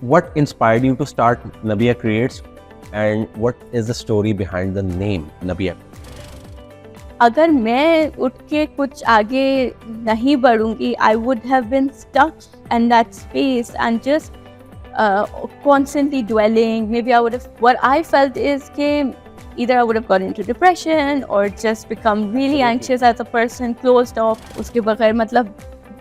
What inspired you to start Nabia Creates, and what is the story behind the name Nabia? अगर मैं उठ के कुछ आगे नहीं बढ़ूंगी, I would have been stuck in that space and just constantly dwelling. Maybe I would have, what I felt is कि either I would have got into depression or just become really anxious as a person, closed off. उसके बगैर मतलब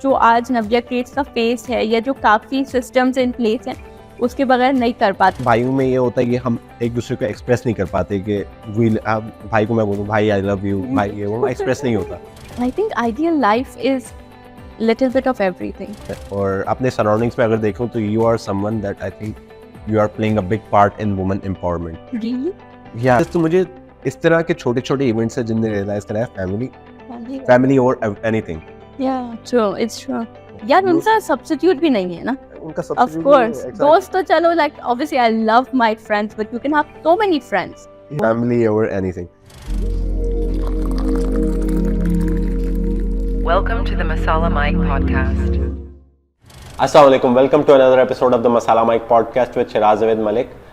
जो आज नव्या creates का face है या जो काफ़ी सिस्टम्स इन प्लेस हैं उसके बगैर नहीं कर पाते. भाइयों में ये होता है कि हम एक दूसरे को एक्सप्रेस नहीं कर पाते कि भाई को मैं बोलूँ भाई आई लव यू, भाई ये वो एक्सप्रेस नहीं होता. I think ideal life is little bit of everything. और अपने सराउंडिंग्स में अगर देखूं तो you are someone that I think you are playing a big part in women empowerment. Really? या तो मुझे इस तरह के छोटे छोटे इवेंट्स हैं जिनने रियलाइज करा है फैमिली और anything. Yeah, true, it's true. यार उनका सब्स्टिट्यूट भी नहीं है ना. उनका Of course, दोस्त तो चलो, like obviously I love my friends, but you can have so many friends. family over anything. Welcome to the Masala Mike podcast. Assalamu alaikum. Welcome to another episode of the Masala Mike podcast with Shiraz Javed Malik.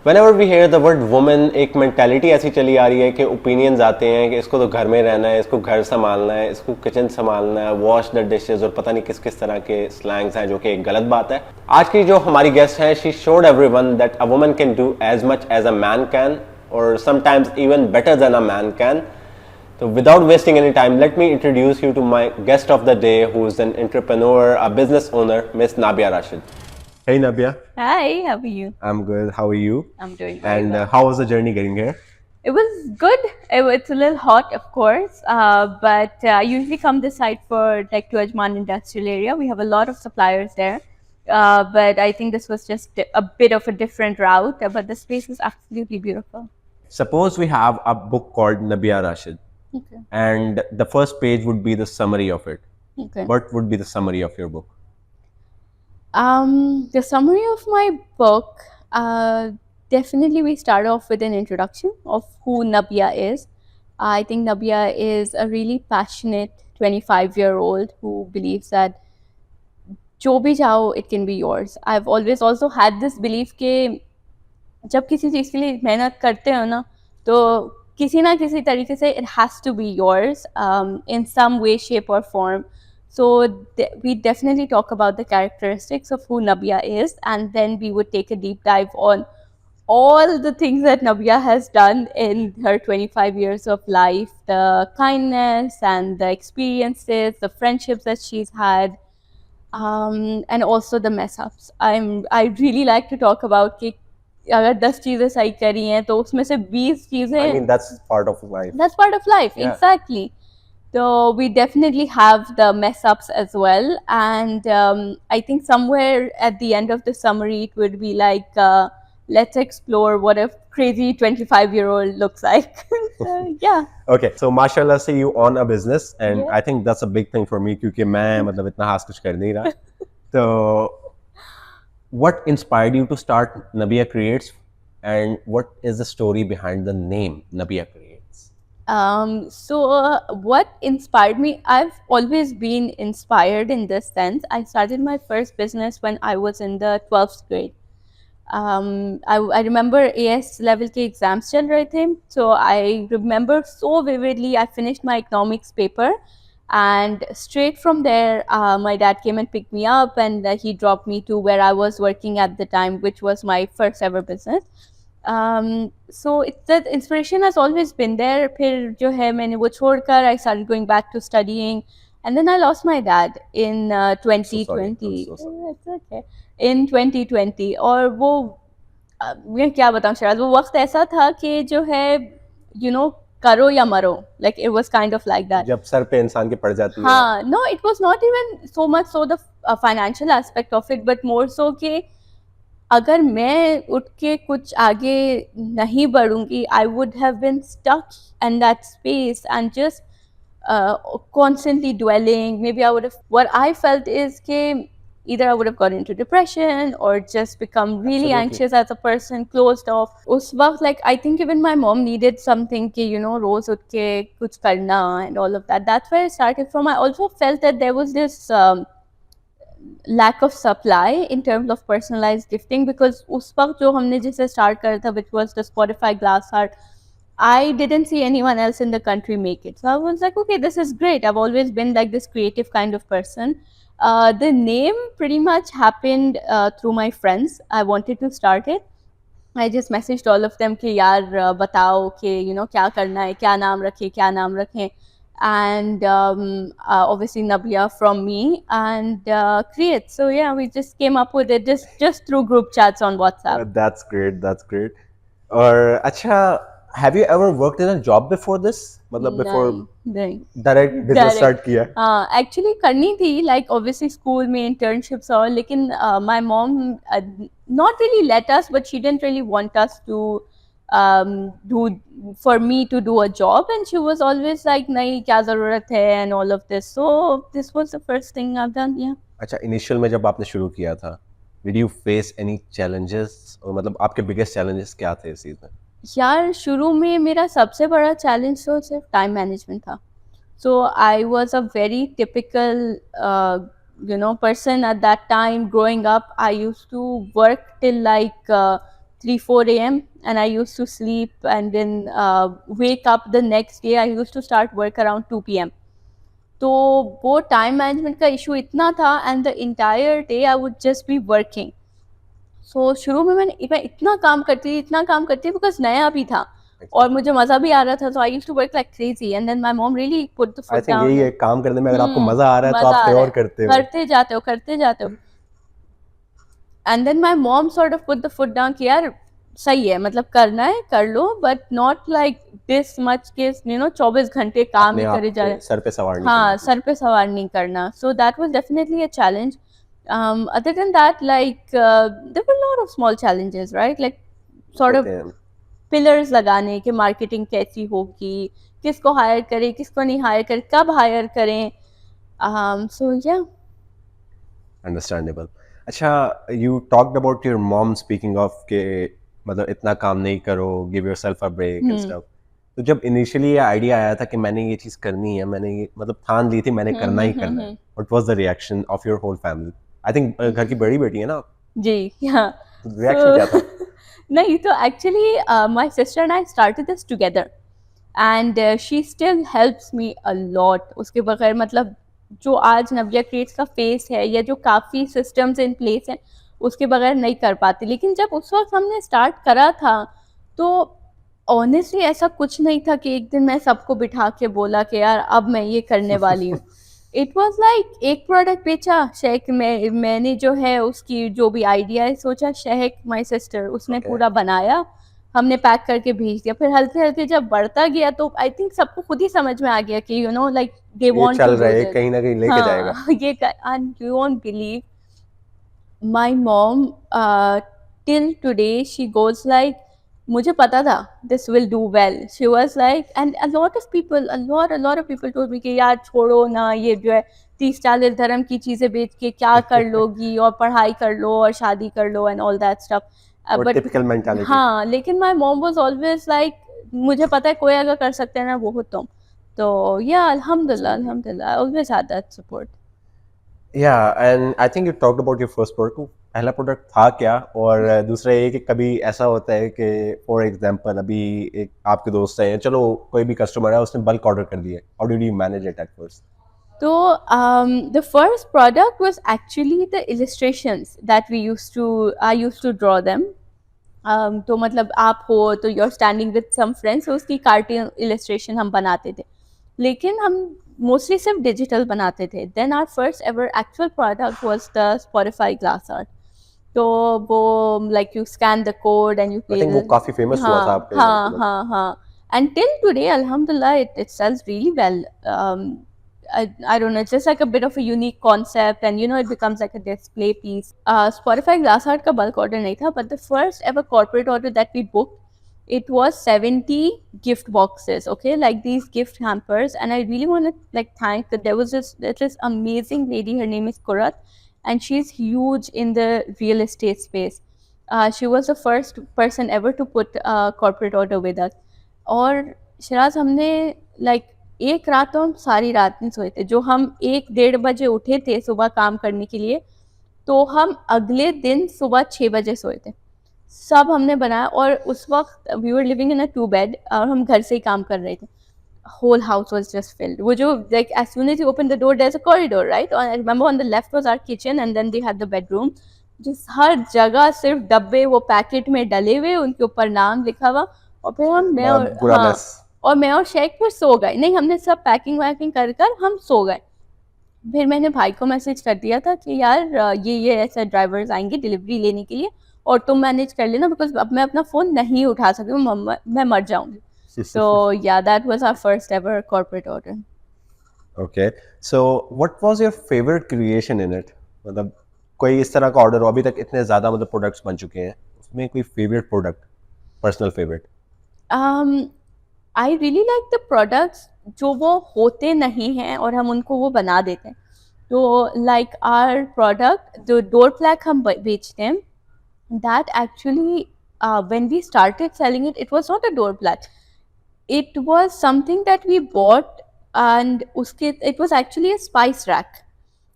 Whenever we hear the word woman, एक mentality ऐसी चली आ रही है कि opinions आते हैं कि इसको तो घर में रहना है, इसको घर संभालना है, इसको किचन संभालना है, wash the dishes और पता नहीं किस किस तरह के slangs हैं जो कि एक गलत बात है. आज की जो हमारी guest हैं, she showed everyone that a woman can do as much as a man can or sometimes even better than a man can. So without wasting any time, let me introduce you to my guest of the day, who is an entrepreneur, a business owner, Miss Nabia Rashid. Hey Nabia. Hi, how are you? I'm good. How are you? I'm doing very And well. how was the journey getting here? It was good. It's a little hot, of course, but I usually come this side for like to Ajman industrial area. We have a lot of suppliers there, but I think this was just a bit of a different route. But the space is absolutely beautiful. Suppose we have a book called Nabia Rashid, Okay. and the first page would be the summary of it. Okay. What would be the summary of your book? The summary of my book, definitely we start off with an introduction of who Nabia is. I think Nabia is a really passionate 25-year-old who believes that जो भी चाहो it can be yours. I've always also had this belief कि जब किसी चीज़ के लिए मेहनत करते हो ना तो किसी ना किसी तरीके से it has to be yours in some way, shape or form. So we definitely talk about the characteristics of who Nabia is, and then we would take a deep dive on all the things that Nabia has done in her 25 years of life, the kindness and the experiences, the friendships that she's had, and also the mess ups. I really like to talk about कि अगर 10 चीज़ें सही करी हैं तो उसमें से 20 चीज़ें I mean, that's part of life. that's part of life. Yeah. Exactly. So we definitely have the mess ups as well, and I think somewhere at the end of the summary it would be like let's explore what a crazy 25-year-old looks like. So, yeah. Okay, so mashallah से you own a business, and Yeah. I think that's a big thing for me क्योंकि मैं मतलब इतना खास कुछ कर नहीं रहा. So what inspired you to start Nabia Creates, and what is the story behind the name Nabia Creates? So what inspired me, I've always been inspired in this sense. I started my first business when I was in the 12th grade. I remember AS level के exams चल रहे थे, so I remember so vividly. I finished my economics paper, and straight from there my dad came and picked me up, and he dropped me to where I was working at the time, which was my first ever business. So it's that inspiration has always been there. फिर जो है मैंने वो छोड़कर I started going back to studying, and then I lost my dad in 2020. I'm so sorry. Yeah, it's okay. In 2020. और वो मैं क्या बताऊँ शराज, वो वक्त ऐसा था कि जो है करो या मरो, like it was kind of like that. जब सर पे इंसान के पड़ जाती है. हाँ, no, it was not even so much so the financial aspect of it, but more so कि अगर मैं उठ के कुछ आगे नहीं बढ़ूंगी, I would have been stuck in that space and just constantly dwelling. Maybe I would have, what I felt is कि either I would have got into depression or just become really Absolutely. anxious as a person, closed off. उस वक्त like I think even my mom needed something कि रोज उठ के कुछ करना and all of that. That's where it started from. I also felt that there was this lack of supply in terms of personalized gifting, because us waqt jo humne jise start kara tha, which was the Spotify glass art, I didn't see anyone else in the country make it. So I was like, okay, this is great. I've always been like this creative kind of person. The name pretty much happened through my friends. I wanted to start it. I just messaged all of them कि यार बताओ कि क्या करना है, क्या नाम रखें, and obviously Nabia from me and Create. So yeah, we just came up with it just through group chats on WhatsApp. That's great, that's great. اور اچھا, have you ever worked in a job before this? مطلب before نہیں direct business start کیا? ہاں actually کرنی تھی, like obviously school میں internships اور, لیکن مائی موم not really let us, but she didn't really want us to for me to do a job, and she was always like nahi kya zarurat hai and all of this. So this was the first thing I've done. Yeah. اچھا, initial میں جب آپ نے شروع کیا تھا, did you face any challenges? مطلب آپ کے biggest challenges کیا تھے اس چیز میں؟ یار شروع میں میرا سب سے بڑا چیلنج تو صرف ٹائم مینجمنٹ تھا. So I was a very typical person at that time growing up. I used to work till like 3-4 a.m. and I used to sleep and then wake up the next day. I used to start work around 2 p.m. تو وہ time management کا issue اتنا تھا, and the entire day I would just be working. So شروع میں اتنا کام کرتی because نیا بھی تھا اور مجھے مزہ بھی آ رہا تھا. So I used to work like crazy, and then my mom really put the foot down. یہی ہے کام کرنے میں, اگر آپ کو مزہ آ رہا ہے تو آپ اور کرتے جاتے ہو. And then my mom sort of put the foot down کہ یار صحیح ہے, مطلب کرنا ہے کر لو, but not like this much کہ 24 گھنٹے کام ہی کرے جا رہے, سر پہ سوار نہیں, ہاں سر پہ سوار نہیں کرنا. So that was definitely a challenge. Other than that, like there were a lot of small challenges, right? Like sort of pillars لگانے کہ مارکیٹنگ کیسی ہوگی, کس کو ہائر کریں, کس کو نہیں ہائر کریں, کب ہائر کریں. So yeah. Understandable. اچھا, you talked about your mom speaking of کہ مطلب اتنا کام نہیں کرو, give yourself a break and stuff. تو جب انیشلی یہ آئیڈیا آیا تھا کہ میں نے یہ چیز کرنی ہے, میں نے یہ مطلب ٹھان لی تھی میں نے کرنا ہی کرنا ہے, what was the reaction of your whole family? I think گھر کی بڑی بیٹی ہے نا جی, ہاں. ریئیکشن کیا تھا؟ نہیں تو actually my sister and I started this together, and she still helps me a lot. اس کے بغیر مطلب جو آج نبیہ کریٹس کا فیس ہے یا جو کافی سسٹمز ان پلیس ہیں اس کے بغیر نہیں کر پاتی. لیکن جب اس وقت ہم نے اسٹارٹ کرا تھا تو آنیسٹلی ایسا کچھ نہیں تھا کہ ایک دن میں سب کو بٹھا کے بولا کہ یار اب میں یہ کرنے والی ہوں. اٹ واز لائک ایک پروڈکٹ بیچا, شہک میں نے جو ہے اس کی جو بھی آئیڈیا ہے سوچا, شہک مائی سسٹر اس نے پورا بنایا, ہم نے پیک کر کے بھیج دیا. پھر ہلکے ہلکے جب بڑھتا گیا تو آئی تھنک سب کو خود ہی سمجھ میں آ گیا کہ لائک دے وانٹ چل رہا ہے کہیں نہ کہیں لے کے جائے گا یہ. And you won't believe my mom till today she goes like مجھے پتا تھا this will do well. She was like, and a lot of people told me کہ یار چھوڑو نا, یہ جو ہے 30-40 درہم کی چیزیں بیچ کے کیا کر لو گی, اور پڑھائی کر لو اور شادی کر لو اینڈ آل دیٹ اسٹف. ہاں, لیکن مائی موم واز آلویز لائک مجھے پتا ہے کوئی اگر کر سکتے ہیں نا وہ ہو تم. تو یا الحمد للہ I always had that support. Yeah, and I think you talked about your first product. پہلا پروڈکٹ تھا کیا, اور دوسرا یہ کہ کبھی ایسا ہوتا ہے کہ فار ایگزامپل ابھی ایک آپ کے دوست ہیں, چلو کوئی بھی کسٹمر ہے اس نے بلک آرڈر کر دیا, how did you manage it at first? So the first product was actually the illustrations that I used to draw them. تو مطلب آپ ہو تو you're standing with some friends, so اس کی کارٹون illustration ہم بناتے تھے, لیکن ہم موسٹلی صرف ڈیجیٹل بناتے تھے. Then our first ever actual product was the Spotify glass art. تو وہ like you scan the code and you play. وہ کافی فیمس ہوا تھا آپ کے. ہاں اینڈ ٹل ٹوڈے الحمدللہ it sells really well. I don't know, it's just like a bit of a unique concept and it becomes like a display piece. Spotify glass art ka bulk order nahi tha, but the first ever corporate order that we booked, it was 70 gift boxes, okay, like these gift hampers. And I really want to like thank that there was this amazing lady, her name is Kurat, and she's huge in the real estate space. She was the first person ever to put a corporate order with us. اور شراز ہم نے like ایک رات تو ہم ساری رات نہیں سوئے تھے. جو ہم 1-1:30 بجے اٹھے تھے صبح کام کرنے کے لیے, تو ہم اگلے دن صبح 6 بجے سوئے تھے, سب ہم نے بنایا, اور اس وقت وی ور لیونگ ان اے 2 bed, اور ہم گھر سے ہی کام کر رہے تھے. whole house was just filled. وہ جو like as soon as you open the door there's a corridor, right? And I remember on the left was our kitchen and then they had the bedroom. جس ہر جگہ صرف ڈبے وہ packet میں ڈلے ہوئے, ان کے اوپر نام لکھا ہوا, اور پھر میں اور شیخ پھر سو گئے. نہیں, ہم نے سب پیکنگ ویکنگ کر کر ہم سو گئے. پھر میں نے بھائی کو میسج کر دیا تھا کہ یار یہ ایسے ڈرائیورز آئیں گے ڈلیوری لینے کے لیے, اور تم مینیج کر لینا, بیکاز اب میں اپنا فون نہیں اٹھا سکتی, میں مر جاؤں گی. So yeah, that was our first ever corporate order. Okay, so what was your favorite creation in it? مطلب کوئی اس طرح کا آرڈر ہو, ابھی تک اتنے زیادہ مطلب پروڈکٹس بن چکے ہیں, اس میں کوئی favourite product, personal favourite? I really like the products جو وہ ہوتے نہیں ہیں اور ہم ان کو وہ بنا دیتے ہیں. تو like our product, جو ڈور پلیک ہم بیچتے ہیں, that actually when we started selling it, it was not a door plaque. It was something that we bought and it was actually a spice rack.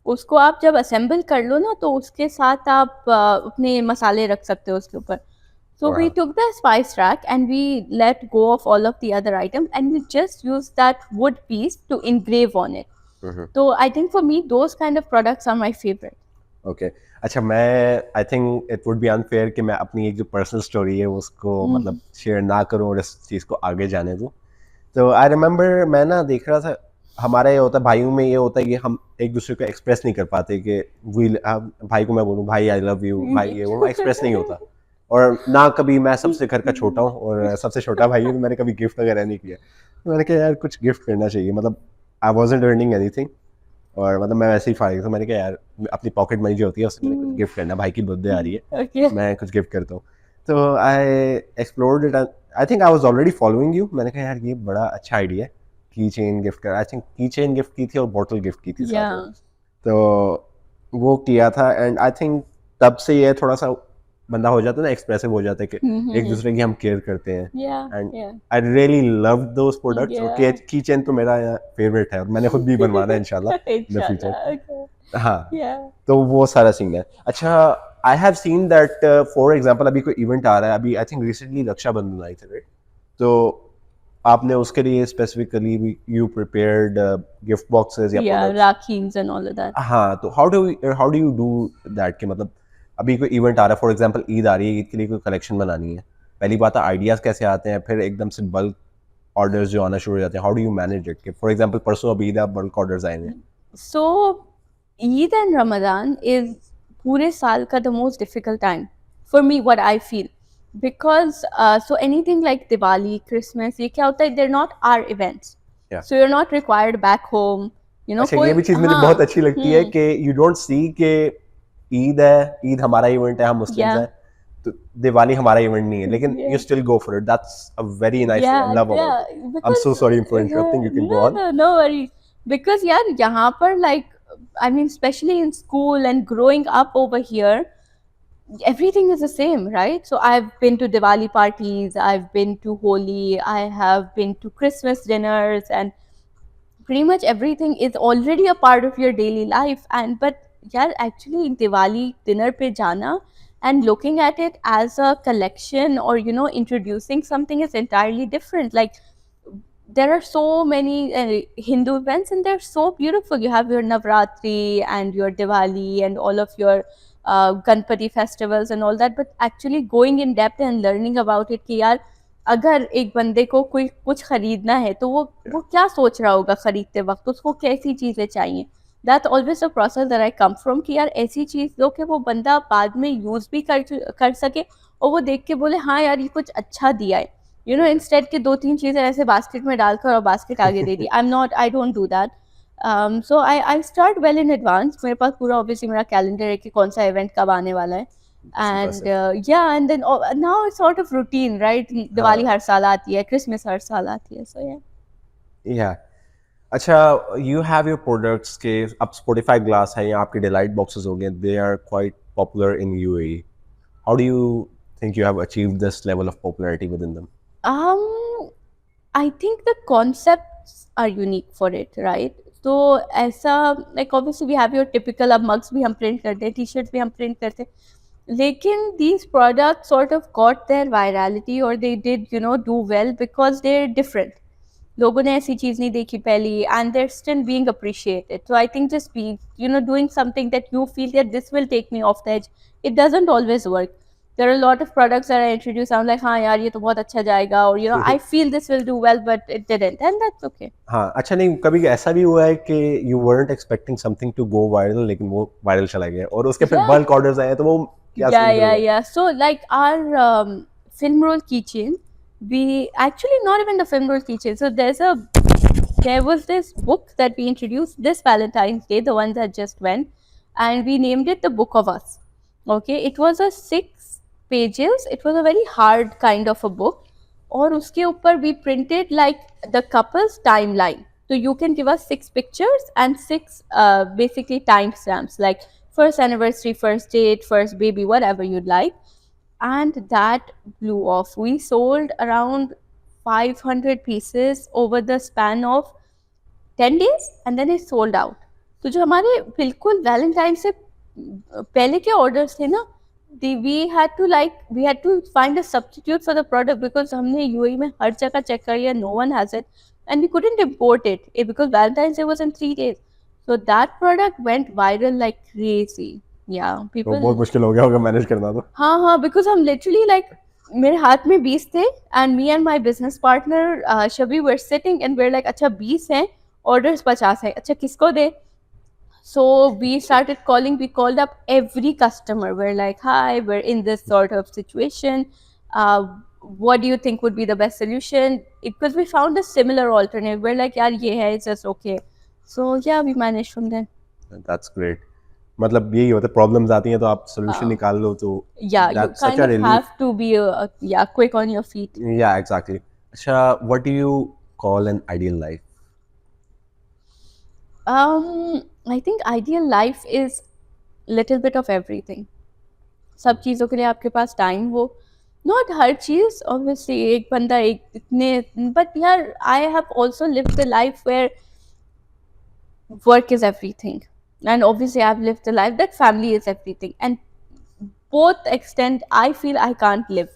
اس کو آپ جب اسمبل کر لو نا تو اس کے ساتھ آپ اپنے مسالے رکھ سکتے ہو اس کے اوپر. So we took the spice rack and we let go of all of the other items and we just used that wood piece to engrave on it. So I think for me those kind of products are my favorite. Okay. اچھا, میں I think it would be unfair کہ میں اپنی ایک جو personal story ہے اس کو مطلب شیئر نہ کروں اور اس چیز کو آگے جانے دوں. تو آئی ریممبر میں نا دیکھ رہا تھا, ہمارا یہ ہوتا ہے بھائیوں میں, یہ ہوتا ہے کہ ہم ایک دوسرے کو ایکسپریس نہیں کر پاتے, کہ بھائی کو میں بولوں بھائی آئی لو یو, بھائی, یہ وہ ایکسپریس نہیں ہوتا. اور نہ کبھی, میں سب سے گھر کا چھوٹا ہوں اور سب سے چھوٹا بھائی ہوں, میں نے کبھی گفٹ وغیرہ نہیں کیا. میں نے کہا یار کچھ گفٹ کرنا چاہیے, مطلب I wasn't earning any thing, اور مطلب میں ویسے ہی فارغ تھا. میں نے کہا یار اپنی پاکٹ منی جو ہوتی ہے اس سے میں نے کچھ گفٹ کرنا, بھائی کی برتھ ڈے آ رہی ہے, میں کچھ گفٹ کرتا ہوں. تو I explored it, I think I was already following you. میں نے کہا یار یہ بڑا اچھا آئیڈیا ہے, کی چین گفٹ کر, آئی تھنک کی چین گفٹ کی تھی اور بوٹل گفٹ کی تھی ساتھ میں. تو وہ کیا تھا, اینڈ آئی تھنک تب سے یہ تھوڑا سا بندہ ہو جاتا ہے نا, ایکسپریسو ہو جاتا ہے کہ ایک دوسرے کی ہم کیئر کرتے ہیں. And I really love those products. اور کی چین تو میرا فیوریٹ ہے اور میں نے خود بھی بنوانا ہے انشاءاللہ ان دی فیوچر. ہاں, تو وہ سارا سین ہے. اچھا, I have seen that for example ابھی کوئی ایونٹ آ رہا ہے, ابھی I think recently Raksha Bandhan آئی تھی, رائٹ؟ تو آپ نے اس کے لیے specifically you prepared gift boxes یا راکھیز اینڈ آل آف دیٹ. ہاں, تو how do you do that, کہ مطلب ابھی کوئی ایونٹ آ رہا ہے, فار ایگزامپل عید آ رہی ہے, عید کے لیے کوئی کلیکشن بنانی ہے, پہلی بات ہے آئیڈیاز کیسے آتے ہیں, پھر ایک دم سے بلک آرڈرز جو آنا شروع ہو جاتے ہیں, how do you manage it, کہ فار ایگزامپل پرسوں اب عید ہے, بلک آرڈرز آئیں گے. سو عید اینڈ رمضان از پورے سال کا the most difficult time for me, what I feel, because so anything like Diwali, Christmas, یہ کیا ہوتا ہے, they're not our events, so you're not required back home, you know. اچھا, یہ بھی چیز مجھے بہت اچھی لگتی ہے کہ یو ڈونٹ سی کہ عید ہے, عید ہمارا ایونٹ ہے, ہم مسلمز ہیں, تو دیوالی ہمارا ایونٹ نہیں ہے, لیکن you still go for it. That's a very nice love. I am so sorry for interrupting, you can go on. No worries, because یار یہاں پر like I mean especially in school and growing up over here, everything is the same, right? So I've been to Diwali parties, I've been to Holi, I have been to Christmas dinners, and pretty much everything is already a part of your daily life. And but yeah, actually Diwali dinner pe jana and looking at it as a collection or you know introducing something is entirely different. Like there are so many Hindu events and they're so beautiful. You have your Navratri and your Diwali and all of your Ganpati festivals and all that, but actually going in depth and learning about it کہ یار اگر ایک بندے کو کوئی کچھ خریدنا ہے تو وہ کیا سوچ رہا ہوگا خریدتے وقت, اس کو کیسی چیزیں چاہیے. That's always a process that I come from کہ یار ایسی چیز دو کہ وہ بندہ بعد میں یوز بھی کر سکے اور وہ دیکھ کے بولے ہاں یار یہ کچھ اچھا دیا ہے, یو نو, انسٹیڈ کہ 2-3 چیزیں ایسے باسکٹ میں ڈال کر اور باسکٹ آگے دے دی. I don't do that. So I start well in advance. میرے پاس پورا obviously میرا کیلنڈر ہے کہ کون سا ایونٹ کب آنے والا ہے. And yeah, and then now it's sort of routine, right? Diwali ہر سال آتی ہے, کرسمس ہر سال آتی ہے, so yeah. اچھا, یو ہیو یور پروڈکٹس کے اب اسپوٹیفائی گلاس ہے یا آپ کے ڈیلائٹ باکسز ہو گئے, they are quite popular in U A E. How do you think you have achieved this level of popularity within them? I think the concepts are unique for it, right? تو ایسا like obviously we have your typical اب mugs بھی ہم print کرتے ہیں, t-shirts بھی ہم print کرتے ہیں, لیکن these products sort of got their virality or they did do well because they're different. لوگوں نے ایسی چیز نہیں دیکھی پہلی and they're still being appreciated. So I think just be doing something that you feel that this will take me off the edge. It doesn't always work. There are a lot of products that I introduce, I'm like ہاں یار یہ تو بہت اچھا جائے گا, اور I feel this will do well but it didn't, and that's okay. ہاں اچھا نہیں کبھی ایسا بھی ہوا ہے کہ you weren't expecting something to go viral لیکن وہ viral چلا گیا اور اس کے پھر bulk orders آئے تو وہ کیا yeah. So like our film roll keychain, we actually not even the film roll keychain. So there was this book that we introduced this Valentine's Day, the one that just went, and we named it the Book of Us. Okay, it was a 6 pages. It was a very hard kind of a book. اور اس کے اوپر we printed like the couple's timeline. So you can give us 6 pictures and 6 basically timestamps, like first anniversary, first date, first baby, whatever you'd like. And that blew off. We sold around 500 pieces over the span of 10 days and then it sold out. تو جو ہمارے بالکل Valentine سے پہلے کے orders تھے نا, we had to find a substitute for the product because ہم نے UAE میں ہر جگہ چیک کر لیا, no one has it, and we couldn't import it because Valentine's Day was in 3 days. So that product went viral like crazy. Yeah, people بہت مشکل ہو گیا ہوگا مینیج کرنا تو. ہاں because ہم literally like میرے ہاتھ میں 20 تھے and me and my business partner Shabi were sitting and we're like اچھا 20 ہیں, orders 50 ہیں, اچھا کس کو دے. So we started calling, we called up every customer. We're like, hi, we're in this sort of situation. What do you think would be the best solution? Because we found a similar alternative. We're like, yaar, ye hai, it's just okay. So yeah, we managed from there. That's great. مطلب یہی ہوتا ہے, problems آتی ہیں تو آپ solution نکال لو تو yeah, you kind of have to be quick on your feet. Yeah, exactly. اچھا, what do you call an ideal life? I think ideal life is little bit of everything. سب چیزوں کے لیے آپ کے پاس ٹائم ہو, not ہر چیز obviously ایک بندہ ایک اتنے, but یار I have also lived a life where work is everything and obviously I've lived a life that family is everything, and both extent I feel I can't live.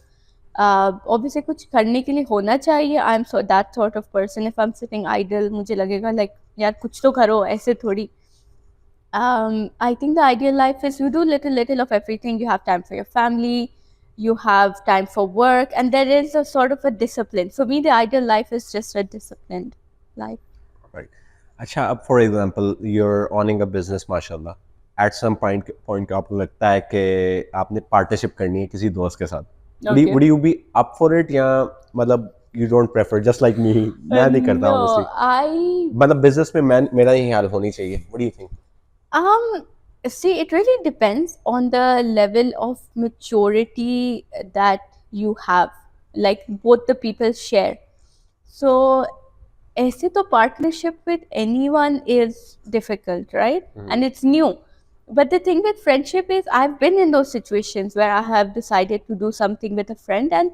Obviously کچھ کرنے کے لیے ہونا چاہیے. I'm so that sort of person. If I'm sitting idle مجھے لگے گا like یار کچھ تو کرو, ایسے تھوڑی. I think the ideal life is you do little of everything. You have time for your family, you have time for work, and there is a sort of a discipline. For me, the ideal life is just a disciplined life. Right. اچھا, اب for example you're owning a business ماشاءاللہ, at some point کو آپ کو لگتا ہے کہ آپ نے پارٹنرشپ کرنی ہے کسی دوست کے ساتھ, would you be up for it یا مطلب you don't prefer just like me? میں نہیں کرتا ہوں honestly. مطلب بزنس میں میرا ہی حال ہونی چاہیے. What do you think? See, it really depends on the level of maturity that you have, like both the people share. So aise to partnership with anyone is difficult, right? And it's new. But the thing with friendship is I've been in those situations where I have decided to do something with a friend, and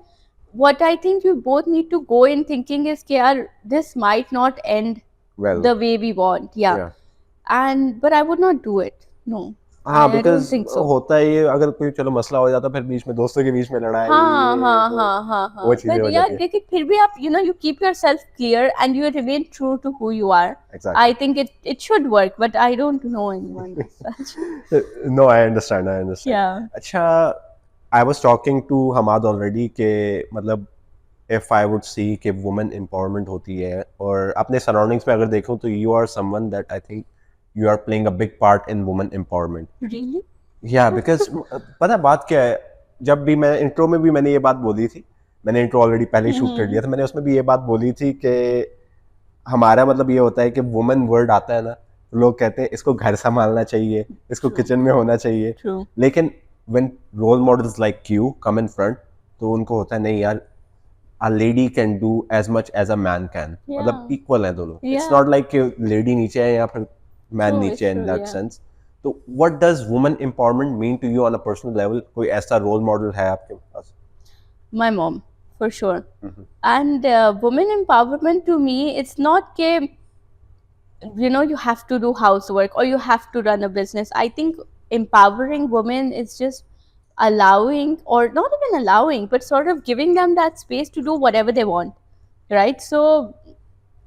what I think you both need to go in thinking is that this might not end well the way we want. Yeah. But I would not do it. No. ہاں, I don't because think so. ہوتا ہے یہ, اگر کوئی چلو مسئلہ ہو جاتا پھر بیچ میں دوستوں کے بیچ میں لڑائی, ہاں وہ چیزیں ہو جاتی ہیں. لیکن پھر بھی آپ you keep yourself clear and you remain true to who you are. Exactly. I think it should work, but I don't know anyone as such. No, I understand. Yeah. اچھا, I was talking to Hamad already کہ مطلب if I would see کہ women empowerment ہوتی ہے, اور اپنے surroundings میں اگر دیکھوں تو you are someone that I think you are playing a big part in women empowerment. Really? Yeah, because پتہ بات کیا ہے, جب بھی میں انٹرو میں بھی میں نے یہ بات بولی تھی, میں نے انٹرو آلریڈی پہلے ہی شوٹ کر لیا تھا, میں نے اس میں بھی یہ بات بولی تھی کہ ہمارا مطلب یہ ہوتا ہے کہ وومن ورڈ آتا ہے نا, لوگ کہتے ہیں اس کو گھر سنبھالنا چاہیے, اس کو کچن میں ہونا چاہیے. لیکن when role models like you come in front تو ان کو ہوتا ہے نہیں یار, a lady can do as much as a man can. مطلب equal ہیں دونوں. It's not like کہ lady نیچے ہے یا پھر man نیچے in that sense. تو what does woman empowerment mean to you on a personal level? کوئی ایسا role model ہے آپ کے پاس? My mom, for sure. And women empowerment to me, it's not کہ you know, you have to do housework or you have to run a business. I think empowering women is just allowing, or not even allowing, but sort of giving them that space to do whatever they want, right? So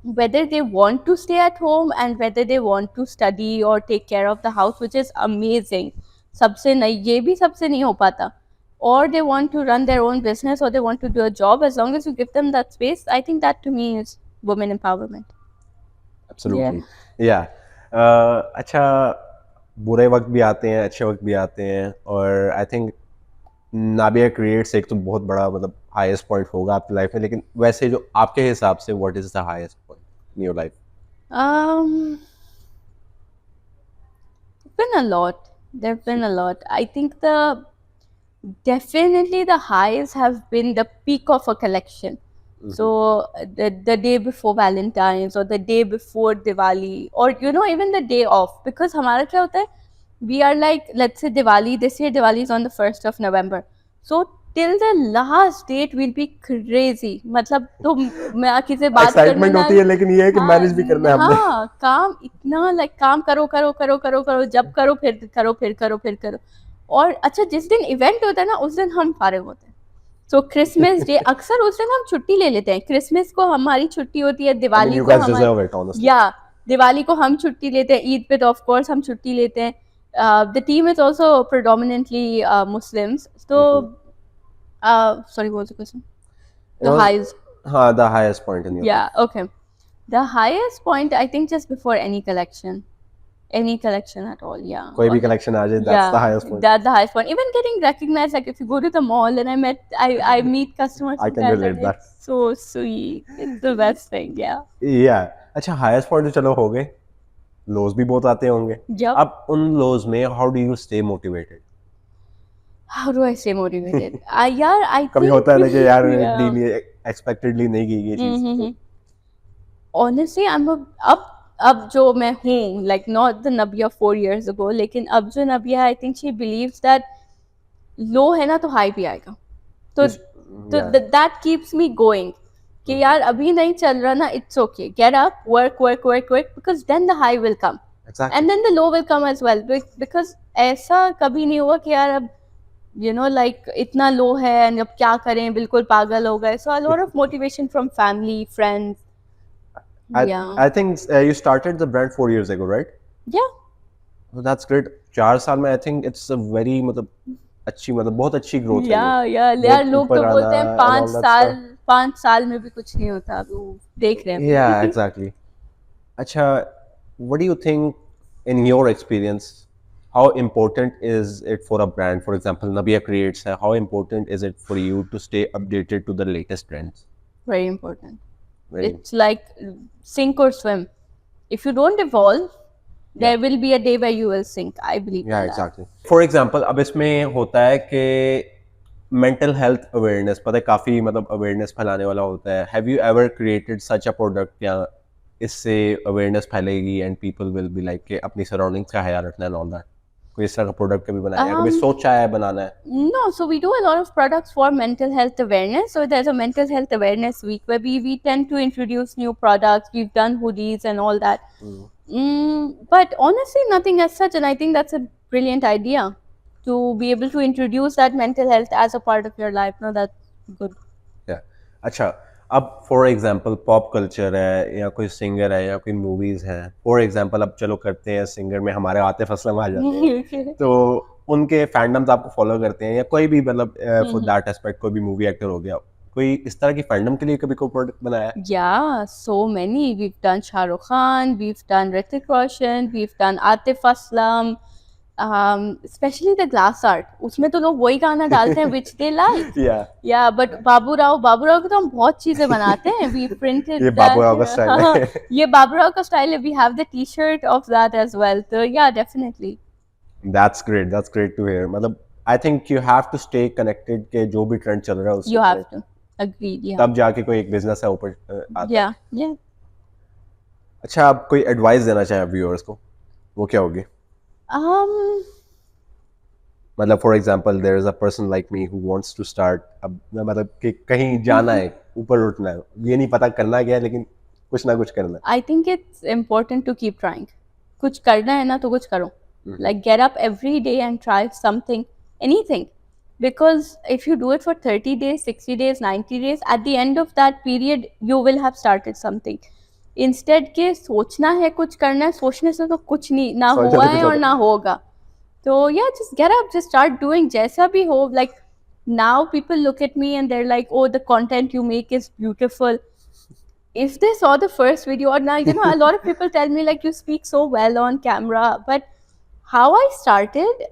whether they want to stay at home and whether they want to study or take care of the house, which is amazing, सबसे नहीं, ये भी सबसे नहीं हो पाता, or they want to run their own business or they want to do a job, as long as you give them that space, I think that to me is women empowerment. Absolutely. Yeah. अच्छा, बुरे वक्त भी आते हैं, अच्छे वक्त भी आते हैं, और आई थिंक नाबिया क्रिएट्स एक तो बहुत बड़ा मतलब हाईएस्ट पॉइंट होगा आपकी लाइफ में, लेकिन वैसे जो आपके हिसाब से what is the highest point in your life? Been a lot. There've been a lot. I think definitely the highs have been the peak of a collection. So the day before Valentine's or the day before Diwali, or you know, even the day off, because हमारा क्या होता है, we are like, let's say Diwali, this year Diwali is on the 1st of November, so till the last date we'll be crazy. मतलब तो मैं किसी से बात एक्साइटमेंट होती है, लेकिन ये है कि मैनेज भी करना है हमने. हाँ, काम इतना लाइक काम करो करो करो करो करो, जब करो फिर करो फिर करो फिर करो. और अच्छा, जिस दिन इवेंट होता है ना, उस दिन हम फारिग होते हैं. सो क्रिसमस डे अक्सर उस दिन हम छुट्टी ले लेते हैं. क्रिसमस को हमारी छुट्टी होती है, दिवाली you को guys deserve it, honestly. या दिवाली को हम छुट्टी लेते हैं, ईद पे तो ऑफ कोर्स हम छुट्टी लेते हैं. The team is also predominantly Muslims. तो sorry, what was the question? The highs. हाँ, the highest point in your life. Yeah, okay. The highest point, I think, just before any collection at all, yeah. कोई भी collection आ जाए, that's the highest point. That's the highest point. Even getting recognized, like if you go to the mall and I meet customers. I can relate that. It's so sweet. It's the best thing, yeah. Yeah. अच्छा, highest point तो चलो हो गए, lows भी बहुत आते होंगे. Yep. अब उन lows में how do you stay motivated? How do I stay motivated? यार, I कभी think होता है ना कि यार yeah. डेली एक्सपेक्टेडली नहीं की ये चीज. Honestly, अब जो मैं हूँ, like not the Nabia 4 years ago, लेकिन अब जो Nabia, I think she believes that low है ना तो high भी आएगा. तो that keeps me going. कि यार अभी नहीं चल रहा ना, it's okay. Get up, work, because then the high will come. Exactly. And then the low will come as well. Because ऐसा कभी नहीं हुआ कि यार अब, you know, like इतना low है and अब क्या करें, बिल्कुल पागल हो गए. So a lot of motivation from family, friends. I think you started the brand 4 years ago, right? Yeah. So that's great. 4 साल में I think it's a very मतलब अच्छी, मतलब बहुत अच्छी growth है. यार लोग तो बोलते हैं 5 साल में भी कुछ नहीं होता, वो देख रहे हैं. Yeah, exactly. अच्छा, what do you think in your experience, how important is it for a brand, for example Nabia Creates, how important is it for you to stay updated to the latest trends? Very important. It's like sink or swim. If you don't evolve, there will be a day where you will sink. I believe. Yeah, exactly. For example, अब इसमें होता है कि mental health awareness, पता है काफी मतलब awareness फैलाने वाला होता है. Have you ever created such a product या इससे awareness फैलेगी and people will be like कि अपनी surroundings का ख्याल रखना and all that? कोई इस तरह का प्रोडक्ट कभी बनाया है, कभी सोचा है बनाना है? No, so we do a lot of products for mental health awareness. So there's a mental health awareness week where we tend to introduce new products. We've done hoodies and all that. But honestly, nothing as such, and I think that's a brilliant idea to be able to introduce that mental health as a part of your life. No, that's good. Yeah. अच्छा, अब for example pop culture है या कोई singer है या कोई movies हैं. For example अब चलो करते हैं सिंगर में हमारे आतिफ असलम आ जाते हैं, तो उनके फैंडम्स आपको फॉलो करते हैं या कोई भी मतलब फॉर दैट एस्पेक्ट कोई भी मूवी एक्टर हो गया, कोई इस तरह की फैंडम के लिए कभी कोई प्रोडक्ट बनाया है? Yeah, so many. We've done Shah Rukh Khan, we've done Hrithik Roshan, we've done Atif Aslam, especially the glass art. उसमें तो लोग वही गाना डालते हैं which they like. Yeah, but Babu Rao के तो हम बहुत चीजें बनाते हैं. We printed ये बाबू राव का स्टाइल है. ये बाबू राव का स्टाइल है. We have the t-shirt of that as well. So yeah, definitely. That's great to hear. मतलब I think you have to stay connected के जो भी ट्रेंड चल रहा है उससे. You have to. Agreed, yeah. तब जाके कोई एक बिजनेस है ऊपर आता है. Yeah. अच्छा, आप कोई एडवाइस देना चाहें व्यूअर्स को, वो क्या होगी? मतलब for example there is a person like me who wants to start, अब मतलब कि कहीं जाना है, ऊपर उठना है, ये नहीं पता करना क्या है, लेकिन कुछ ना कुछ करना है. I think it's important to keep trying. कुछ करना है ना तो कुछ करो. Like get up every day and try something, anything. Because if you do it for 30 days, 60 days, 90 days, at the end of that period, you will have started something. Instead के सोचना है कुछ करना है, सोचने से तो कुछ नहीं ना सोचने हुआ से है कुछ और होता ना होगा. So yeah, just get up, just start doing जैसा भी हो. Like now people look at me and they're like, oh, the content you make is beautiful. If they saw the first video, or now, you know, a lot of people tell me like you speak so well on camera, but how I started,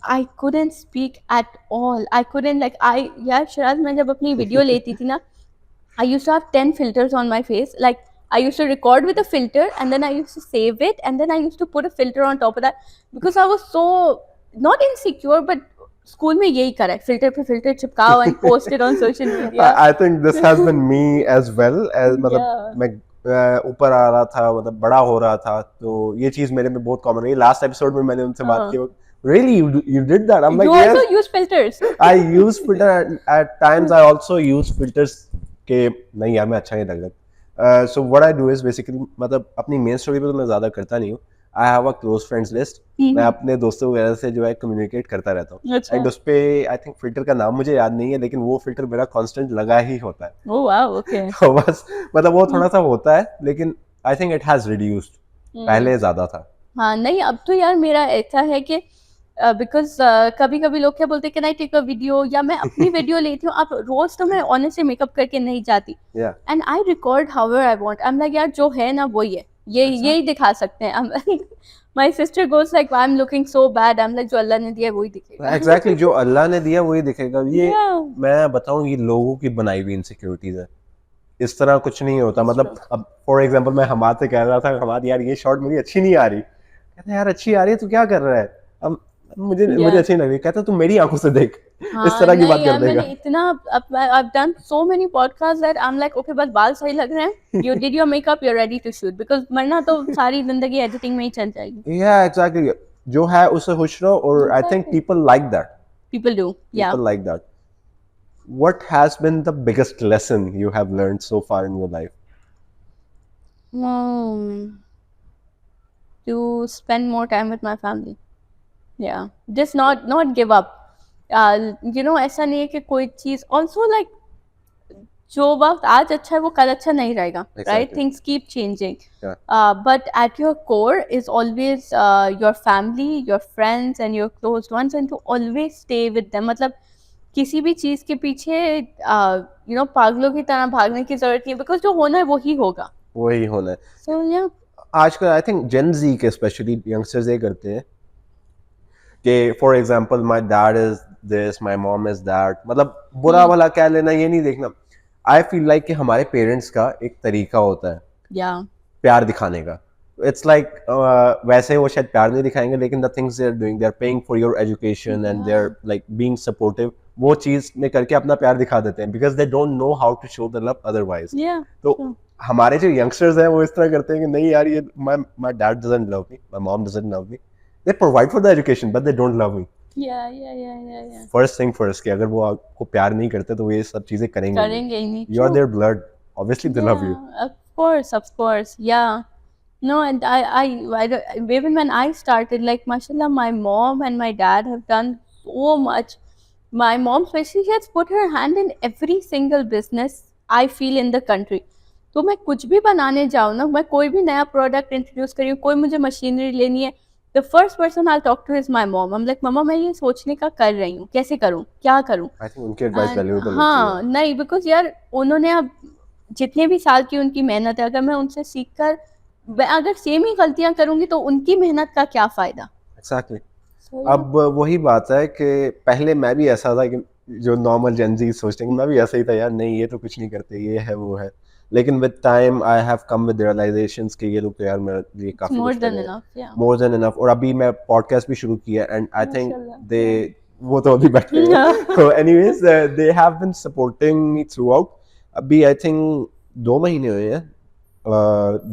I couldn't speak at all. I couldn't like यार शराज मैं जब अपनी video लेती थी ना, I used to have 10 filters on my face. Like I used to record with a filter and then I used to save it and then I used to put a filter on top of that because I was so not insecure, but school में यही करा है, filter पे filter चिपकाओ and post it on social media. I think this has been me as well. As मतलब Yeah. मैं ऊपर आ रहा था, मतलब बड़ा हो रहा था, तो ये चीज मेरे में बहुत कॉमन है. लास्ट एपिसोड में मैंने उनसे बात की, really you did that? I'm like, You also yes, use filters. I use filter at times. I also use filters के नहीं यार मैं अच्छा नहीं लग रहा. So what I do is basically मतलब अपनी मेन स्टोरी पे तो मैं ज्यादा करता नहीं हूँ. I have a close friends list. मैं अपने दोस्तों वगैरह से जो है कम्युनिकेट करता रहता हूँ. अच्छा. एंड उस पे आई थिंक फिल्टर का नाम मुझे याद नहीं है, लेकिन वो फिल्टर मेरा कांस्टेंट लगा ही होता है. Oh wow, okay. तो बस मतलब वो थोड़ा सा होता है, लेकिन आई थिंक इट हैज रिड्यूस्ड. पहले ज्यादा था. हाँ नहीं अब तो यार मेरा ऐसा है कि बिकॉज कभी कभी लोग क्या बोलते हैं can I take a video, या मैं अपनी वीडियो लेती हूँ. अब रोज तो मैं ऑनेस्टली मेकअप करके नहीं जाती Yeah. And I record however I want. I am like यार जो है ना वही है, यही दिखा सकते हैं. My sister goes like I am looking so bad. I am like जो अल्लाह ने दिया है वही दिखेगा. एग्जैक्टली जो अल्लाह ने दिया वही दिखेगा. ये Yeah. मैं बताऊं ये लोगों की बनाई हुई इनसिक्योरिटीज है. इस तरह कुछ नहीं होता. मतलब अब फॉर एग्जांपल मैं हमाद से कह रहा था, हमाद यार ये शॉट मेरी अच्छी नहीं आ रही. कहता यार अच्छी आ रही है, तू क्या कर रहा है? अब मुझे अच्छी नहीं लग रही. कहता तू मेरी आंखों से देख. इस तरह की बात कर देगा. मैंने इतना I've done so many podcasts that I'm like okay बस बाल सही लग रहे हैं, you did your makeup, you're ready to shoot, because वरना तो सारी जिंदगी एडिटिंग में ही चल जाएगी. Yeah, exactly. जो है उससे खुश रहो, और I think people like that. People do, yeah. People like that. What has been the biggest lesson you have learned so far in your life? To spend more time with my family. Yeah, just not give up. You know ऐसा नहीं है कि कोई चीज also like जो वक्त आज अच्छा है वो कल अच्छा नहीं रहेगा. Exactly. Right, things keep changing. Yeah. But at your core is always your family, your friends and your close ones, and to always stay with them. मतलब किसी भी चीज के पीछे you know पागलों की तरह भागने की जरूरत नहीं है, because जो होना है वही होगा. वही होना है. So yeah. आजकल आई थिंक जेन जी के स्पेशली यंगस्टर्स ये करते हैं कि for example my dad is this, my mom is that. मतलब बुरा भला क्या लेना ये नहीं देखना. आई फील लाइक कि हमारे पेरेंट्स का एक तरीका होता है Yeah. प्यार दिखाने का. इट्स लाइक वैसे वो शायद प्यार नहीं दिखाएंगे, लेकिन the things they are doing, they are paying for your education and they are like being supportive. वो चीज में करके अपना प्यार दिखा देते हैं, because they don't know how to show the love otherwise. Yeah. तो हमारे जो यंगस्टर्स हैं वो इस तरह करते हैं कि नहीं यार ये my dad doesn't love me, my mom doesn't love me. They provide for the education but they don't love me. Yeah. First thing first कि अगर वो आपको प्यार नहीं करते तो वो ये सब चीजें करेंगे नहीं. करेंगे ही नहीं. You are their blood, obviously they love you. Of course, yeah. No, and I even when I started, like mashallah, my mom and my dad have done so much. My mom especially, she has put her hand in every single business I feel in the country. तो मैं कुछ भी बनाने जाऊँ ना, मैं कोई भी नया प्रोडक्ट इंट्रोड्यूस करी हूँ, कोई मुझे मशीनरी लेनी है, the first person I'll talk to is my mom. I'm like मम्मा मैं ये सोचने का कर रही हूँ, कैसे करूँ, क्या करूँ. I think उनकी advice valuable होती हाँ है. नहीं, because यार उन्होंने अब जितने भी साल की उनकी मेहनत है, अगर मैं उनसे सीख कर अगर सेम ही गलतियाँ करूँगी तो उनकी मेहनत का क्या फायदा. Exactly. अब वही बात है कि पहले मैं भी ऐसा था कि जो नॉर्मल जेनजी सोचते हैं, मैं भी ऐसा ही था यार, नहीं ये तो कुछ नहीं करते, ये है वो है. लेकिन with time I have come with realisations कि ये लोग तो यार मेरे लिए काफी मोर कुछ देन कर रहे हैं. इनफ. या मोर देन इनफ. और अभी मैं पॉडकास्ट भी शुरू किया एंड आई थिंक माशाल्लाह. दे वो तो अभी बैठे हैं. तो anyways they have been supporting me throughout. अभी आई थिंक 2 महीने हुए हैं,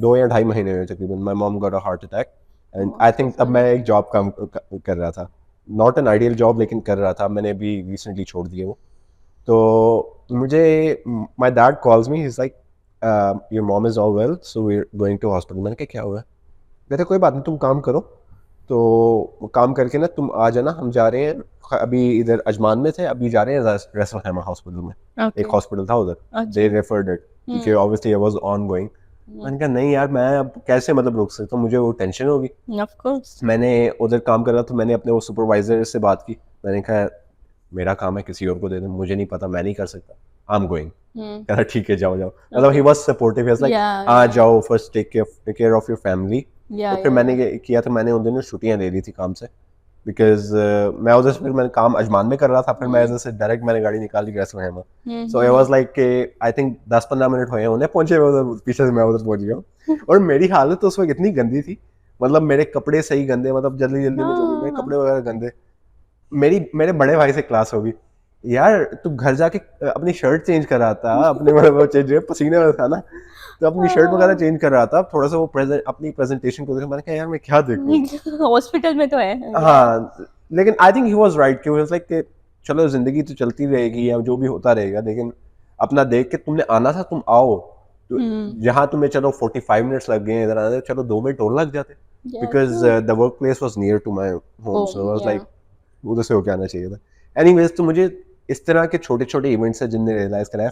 2 या 2.5 महीने हुए तकरीबन. My mom got a heart attack and I think तब मैं एक जॉब काम कर रहा था, नॉट एन आइडियल जॉब लेकिन कर रहा था. मैंने अभी रिसेंटली छोड़ दिया वो. तो मुझे my dad calls me, he is like your mom is all well, so we're going to hospital. मैंने कहा क्या हुआ? कहते कोई बात नहीं, तुम काम करो, तो काम करके ना तुम आ जाना, हम जा रहे हैं अभी इधर अजमान में थे, अभी जा रहे हैं रसल खैमा हॉस्पिटल में. एक हॉस्पिटल था उधर, दे रेफर्ड इट क्योंकि obviously it was on going. मैंने कहा नहीं यार, मैं अब कैसे मतलब रुक सकता हूँ, मुझे वो टेंशन होगी. Of course. मैंने उधर काम कर रहा था, मैंने अपने वो सुपरवाइजर से बात की, मैंने कहा मेरा काम है, किसी और को दे दे, मुझे नहीं पता, मैं नहीं कर सकता, आई एम गोइंग. कहता ठीक है जाओ जाओ. मतलब he was supportive, he was like हाँ जाओ, first take care of your family. तो फिर मैंने किया था, मैंने उन दिनों छुट्टियां ले ली थी काम से, बिकॉज मैं उधर से फिर मैंने काम अजमान में कर रहा था, फिर मैं इधर से डायरेक्ट मैंने गाड़ी निकाल ली Ras al Khaimah. So I was like I think 10-15 minute हुए उन्हें पहुंचे हुए उधर, पीछे से मैं उधर पहुंच गया हूँ. और मेरी हालत तो उस वक्त इतनी गंदी थी, मतलब मेरे कपड़े सही गंदे, मतलब जल्दी जल्दी में जो भी मेरे कपड़े वगैरह गंदे. मेरे बड़े भाई से क्लास होगी, यार तू घर जाके अपनी शर्ट चेंज कर रहा था, अपने वो चेंज पसीने में था ना, तो अपनी शर्ट वगैरह चेंज कर रहा था, थोड़ा सा वो अपनी प्रेजेंटेशन को देखा. मैंने कहा यार मैं क्या देखूं, हॉस्पिटल में तो है. हाँ. लेकिन I think he was right कि वो लाइक कि चलो जिंदगी तो चलती रहेगी या जो भी होता रहेगा, लेकिन अपना देख के तुमने आना था, तुम आओ. तो जहाँ तुम्हें चलो 45 मिनट्स लग गए इधर आने, चलो 2 मिनट और लग जाते, because the workplace was near to my home, so I was like उधर से होके आना चाहिए था. एनीवेज, तो मुझे इस तरह के छोटे छोटे इवेंट्स है जिनने रियलाइज कराया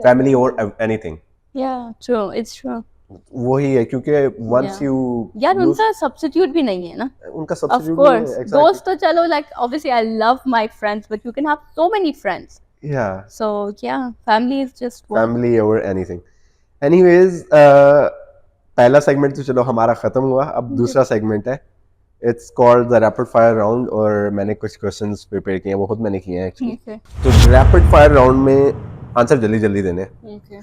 फैमिली और anything. Yeah, true, it's true. वही है, क्योंकि once you यार उनका सब्स्टिट्यूट भी नहीं है ना. उनका Of सब्स्टिट्यूट course, दोस्त तो चलो, like obviously I love my friends, but you can have so many friends. yeah, So yeah, family is just one. family or anything. Anyways, पहला सेगमेंट तो चलो हमारा खत्म हुआ, अब दूसरा सेगमेंट है, it's called the rapid fire round. और मैंने कुछ क्वेश्चंस प्रिपेयर किए हैं, बहुत मैंने किए हैं एक्चुअली. Okay. तो रैपिड फायर राउंड में आंसर जल्दी जल्दी देने हैं. Okay.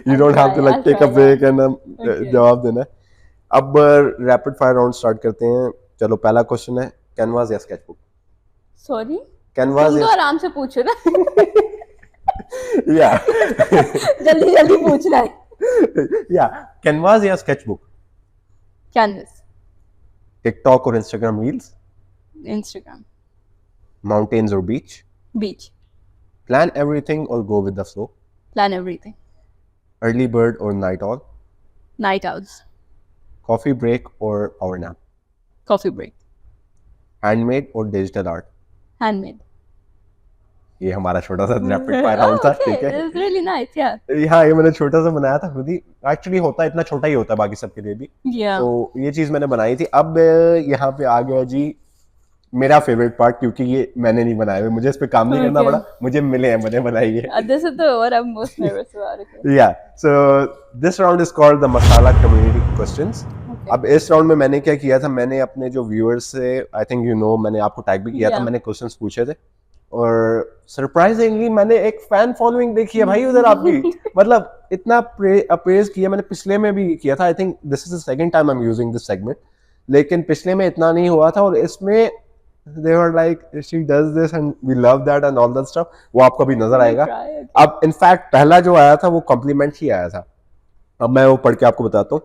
You don't have to like I'll take a try, break and Okay. जवाब देना है. अब रैपिड फायर राउंड स्टार्ट करते हैं. चलो पहला क्वेश्चन है, कैनवास या स्केचबुक? Sorry. कैनवास तुम तो या आराम से पूछो ना. या जल्दी जल्दी पूछना है. या कैनवास या स्केचबुक? Canvas. टिकटॉक और इंस्टाग्राम रील्स? Instagram. माउंटेन्स और बीच? Beach. प्लान एवरीथिंग और go with the flow? Plan everything. Early bird और night owl? Night owls. Coffee break और power nap? Coffee break. Handmade और digital art? Handmade. ये हमारा छोटा सा रैपिड फायर राउंड था. Okay, ठीक है, it's really nice. Yeah. हाँ ये मैंने छोटा सा बनाया था खुद ही. एक्चुअली होता इतना छोटा ही होता है बाकी सबके लिए भी, Yeah. तो ये चीज मैंने बनाई थी. अब यहाँ पे आ गया जी मेरा फेवरेट पार्ट, क्योंकि ये मैंने नहीं बनाया, मुझे इस पे काम नहीं करना Okay. पड़ा, मुझे मिले हैं, मैंने बनाई है. This is the what I'm most nervous about. Okay. या so this round is called the masala community questions. Okay. अब इस राउंड में मैंने क्या किया था, मैंने अपने जो व्यूअर्स से, आई थिंक यू नो, मैंने आपको टैग भी किया था, Yeah. मैंने क्वेश्चंस पूछे थे, और सरप्राइजिंगली मैंने एक फैन फॉलोइंग देखी है भाई उधर आपकी. मतलब इतना अप्रेज किया मैंने, पिछले में भी किया था. I think this is the second time I am using this segment, लेकिन पिछले में इतना नहीं हुआ था, और इसमें they were like she does this and we love that and all that stuff. वो आपको भी नजर आएगा. Try, okay. अब इनफैक्ट पहला जो आया था वो कॉम्प्लीमेंट ही आया था. अब मैं वो पढ़ के आपको बताता हूँ.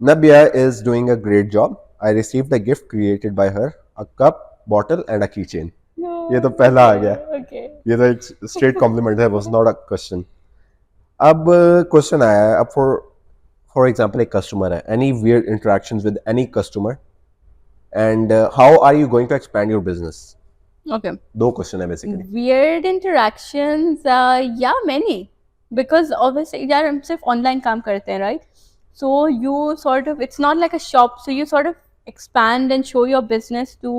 Nabia is doing a great job. I received a gift created by her, a cup, bottle and a keychain. ये तो पहला आ गया. Okay. ये तो एक स्ट्रेट कॉम्प्लीमेंट है, was not a question. अब क्वेश्चन आया है, अब फॉर एग्जांपल एक कस्टमर है, any weird interactions with any customer and how are you going to expand your business? Okay. दो क्वेश्चन है basically. Weird interactions, yeah, many. Because obviously, यार हम सिर्फ online काम करते हैं, right? So you sort of, it's not like a shop, so you sort of expand and show your business to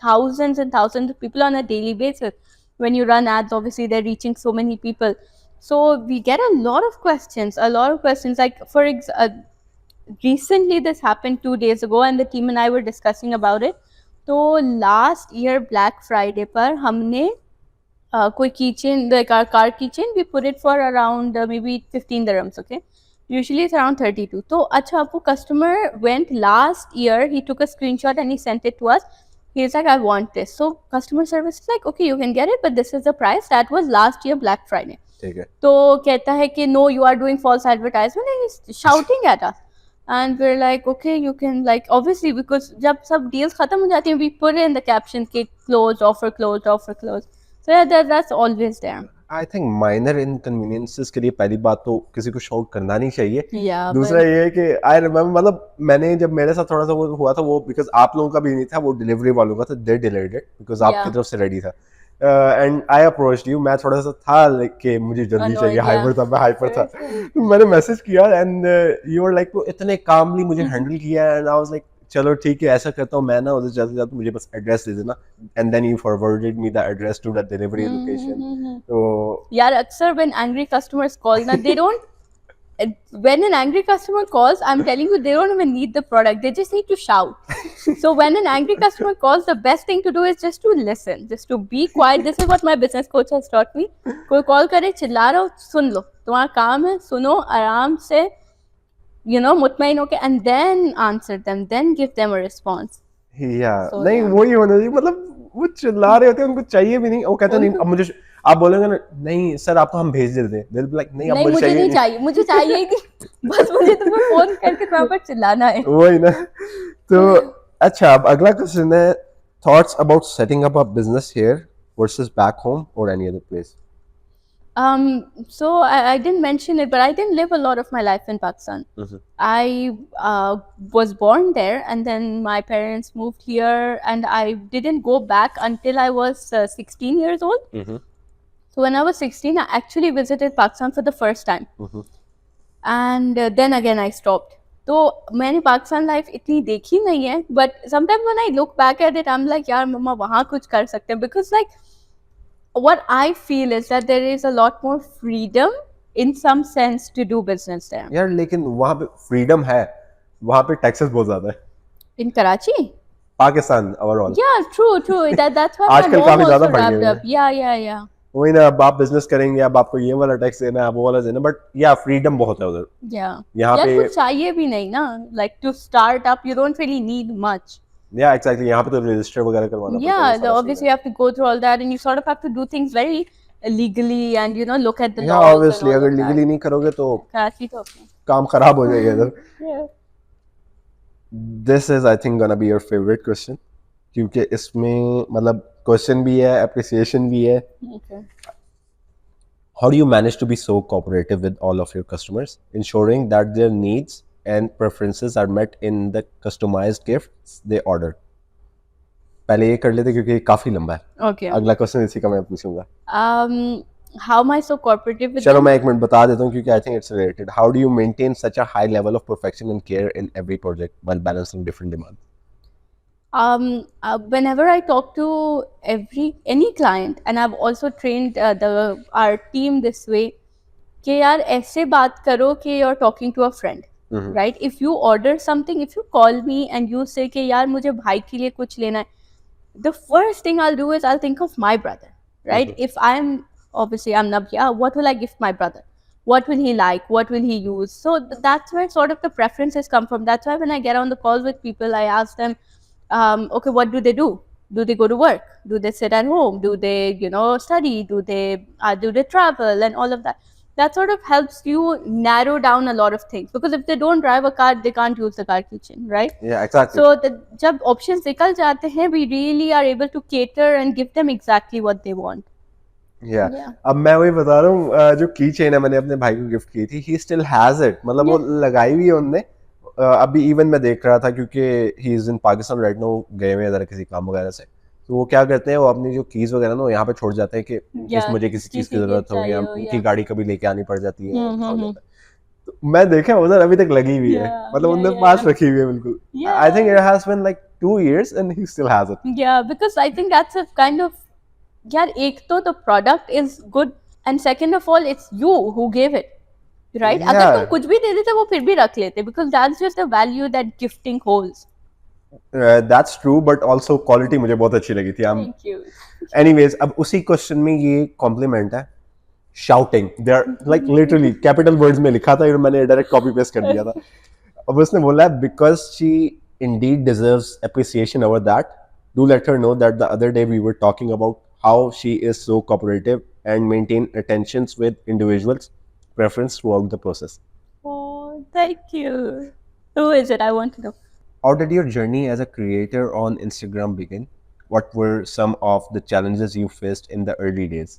thousands and thousands of people on a daily basis. When you run ads, obviously they're reaching so many people. So we get a lot of questions, like recently this happened 2 days ago and the team and I were discussing about it. So last year Black Friday पर हमने कोई keychain, like our car keychain, we put it for around maybe 15 dirhams, okay? Usually it's around 32. तो अच्छा, वो customer went last year, he took a screenshot and he sent it to us. He's like, I want this. So customer service is like, okay, you can get it, but this is the price. That was last year Black Friday. ठीक है. तो कहता है कि no, you are doing false advertisement, and he's shouting at us. And we're like, okay, you can, like, obviously, because जब सब deals खत्म हो जाती हैं, we put in the caption कि closed, offer closed, offer closed. So yeah, that's always there. I think minor inconveniences के लिए पहली बात तो किसी को शॉक करना नहीं चाहिए. Yeah, दूसरा ये है कि आई रिमेम्बर, मतलब मैंने जब मेरे साथ थोड़ा सा वो हुआ था, वो बिकॉज आप लोगों का भी नहीं था, वो डिलीवरी वालों का था. दे डिलेड इट बिकॉज आपकी Yeah. तरफ से रेडी था. And I approached you. मैं थोड़ा सा था लाइक कि मुझे जल्दी Annoyed, चाहिए, yeah. हाइपर था, मैं हाइपर था. Correct. मैंने मैसेज किया एंड यू वर लाइक, इतने कामली मुझे हैंडल किया. एंड आई वाज लाइक चलो ठीक है, ऐसा करता हूँ मैं ना, उधर जाते जाते मुझे बस एड्रेस दे देना. And then you forwarded me the address to the delivery location. तो यार अक्सर when angry customers call ना, they don't when an angry customer calls, I'm telling you, they don't even need the product, they just need to shout. So when an angry customer calls, the best thing to do is just to listen, just to be quiet. This is what my business coach has taught me. कोई call करे, चिल्ला रहा हो, सुन लो, तुम्हारा काम है, सुनो आराम से, you know, मुतमईन होके, and then answer them, then give them a response. या So, नहीं yeah. वही होना चाहिए. मतलब वो चिल्ला रहे होते हैं, उनको चाहिए भी नहीं. वो कहते हैं नहीं, अब मुझे आप बोलेंगे ना, नहीं सर आपको हम भेज देते हैं, they'll be like, नहीं अब नहीं, मुझे नहीं चाहिए, मुझे चाहिए ही नहीं, बस मुझे तुम्हें फोन करके तुम्हारे पर चिल्लाना है. वही ना. तो अच्छा, अब अगला क्वेश्चन है, thoughts about setting up a business here versus back home और any other place. So I didn't mention it, but I didn't live a lot of my life in Pakistan. I was born there, and then my parents moved here, and I didn't go back until I was 16 years old. So when I was 16, I actually visited Pakistan for the first time. And then again I stopped. तो मैंने Pakistan life इतनी देखी नहीं है, but sometimes when I look back at it, I'm like, यार मम्मा वहाँ कुछ कर सकते हैं, because like what I feel is that there is a lot more freedom in some sense to do business there. यार लेकिन वहाँ पे फ्रीडम है, वहाँ पे टैक्सेस बहुत ज्यादा है. In Karachi? Pakistan overall. Yeah, true. That's why my आजकल mom काफी ज्यादा also बढ़ wrapped गए up. Yeah. वही ना, अब आप बिजनेस करेंगे, अब आपको ये वाला टैक्स देना है, वो वाला देना, बट या फ्रीडम बहुत है उधर. Yeah. यहाँ यार पे कुछ चाहिए भी नहीं ना, like to start up, you don't really need much. या एग्जैक्टली, यहाँ पे तो रजिस्टर वगैरह करवाना पड़ता है. Yeah, वो सारा obviously you have to go through all that, and you sort of have to do things very legally, and you know, look at the scene है. laws. या and ऑब्वियसली all अगर of that. Legally नहीं करोगे तो कराची तो अपना. काम खराब हो जाएगा इधर. Yeah. This is I think gonna be your favourite question, क्योंकि इसमें मतलब क्वेश्चन भी है, एप्रिसिएशन भी है. Okay. How do you manage to be so cooperative with all of your customers, ensuring that their needs and preferences are met in the customized gifts they order? पहले ये कर लेते क्योंकि ये काफी लंबा है. Okay. अगला क्वेश्चन इसी का मैं पूछूंगा. How am I so cooperative with चलो them? मैं एक मिनट बता देता हूँ क्योंकि I think it's related. How do you maintain such a high level of perfection and care in every project while balancing different demands? Whenever I talk to any client, and I've also trained our team this way, कि यार ऐसे बात करो कि you're talking to a friend, right? If you order something, if you call me and you say कि यार मुझे भाई के लिए कुछ लेना है, the first thing I'll do is I'll think of my brother, right? If I'm Nabia, what will I gift my brother? What will he like? What will he use? So that's where sort of the preferences come from. That's why when I get on the call with people, I ask them, okay, what do they do? Do they go to work? Do they sit at home? Do they, you know, study? Do they travel and all of that? That sort of helps you narrow down a lot of things, because if they don't drive a car, they can't use the car kitchen, right? Yeah, exactly. So जब options निकल जाते हैं, we really are able to cater and give them exactly what they want. Yeah. Yeah. अब मैं वही बता रहा हूँ, जो की चेन है मैंने अपने भाई को गिफ्ट की थी, he still has it. मतलब वो लगाई हुई है उनने. अभी इवन मैं देख रहा था क्योंकि he is in Pakistan right now, गए हुए इधर किसी काम वगैरह से, तो वो क्या करते हैं, वो अपनी जो कीज वगैरह ना यहाँ पे छोड़ जाते हैं कि मुझे किसी चीज की जरूरत हो या उनकी गाड़ी कभी लेके आनी पड़ जाती है. तो मैं देखा उधर अभी तक लगी हुई है, मतलब उनने पास रखी हुई है बिल्कुल. I think it has been like 2 years and he still has it. Yeah, because I think that's a kind of, यार एक तो the product is good, and second of all it's you who gave it, right? Yeah. अगर तुम कुछ भी दे देते वो फिर भी रख लेते, because that's just the value that gifting holds. That's true, but also quality मुझे बहुत अच्छी लगी थी. Thank you. Anyways, अब उसी क्वेश्चन में ये कॉम्प्लीमेंट है, shouting. They're like literally capital words में लिखा था और मैंने डायरेक्ट कॉपी पेस्ट कर दिया था. अब उसने बोला है, because she indeed deserves appreciation over that. Do let her know that the other day we were talking about how she is so cooperative and maintain attentions with individuals' preference throughout the process. Oh, thank you. Who is it? I want to know. How did your journey as a creator on Instagram begin? What were some of the challenges you faced in the early days?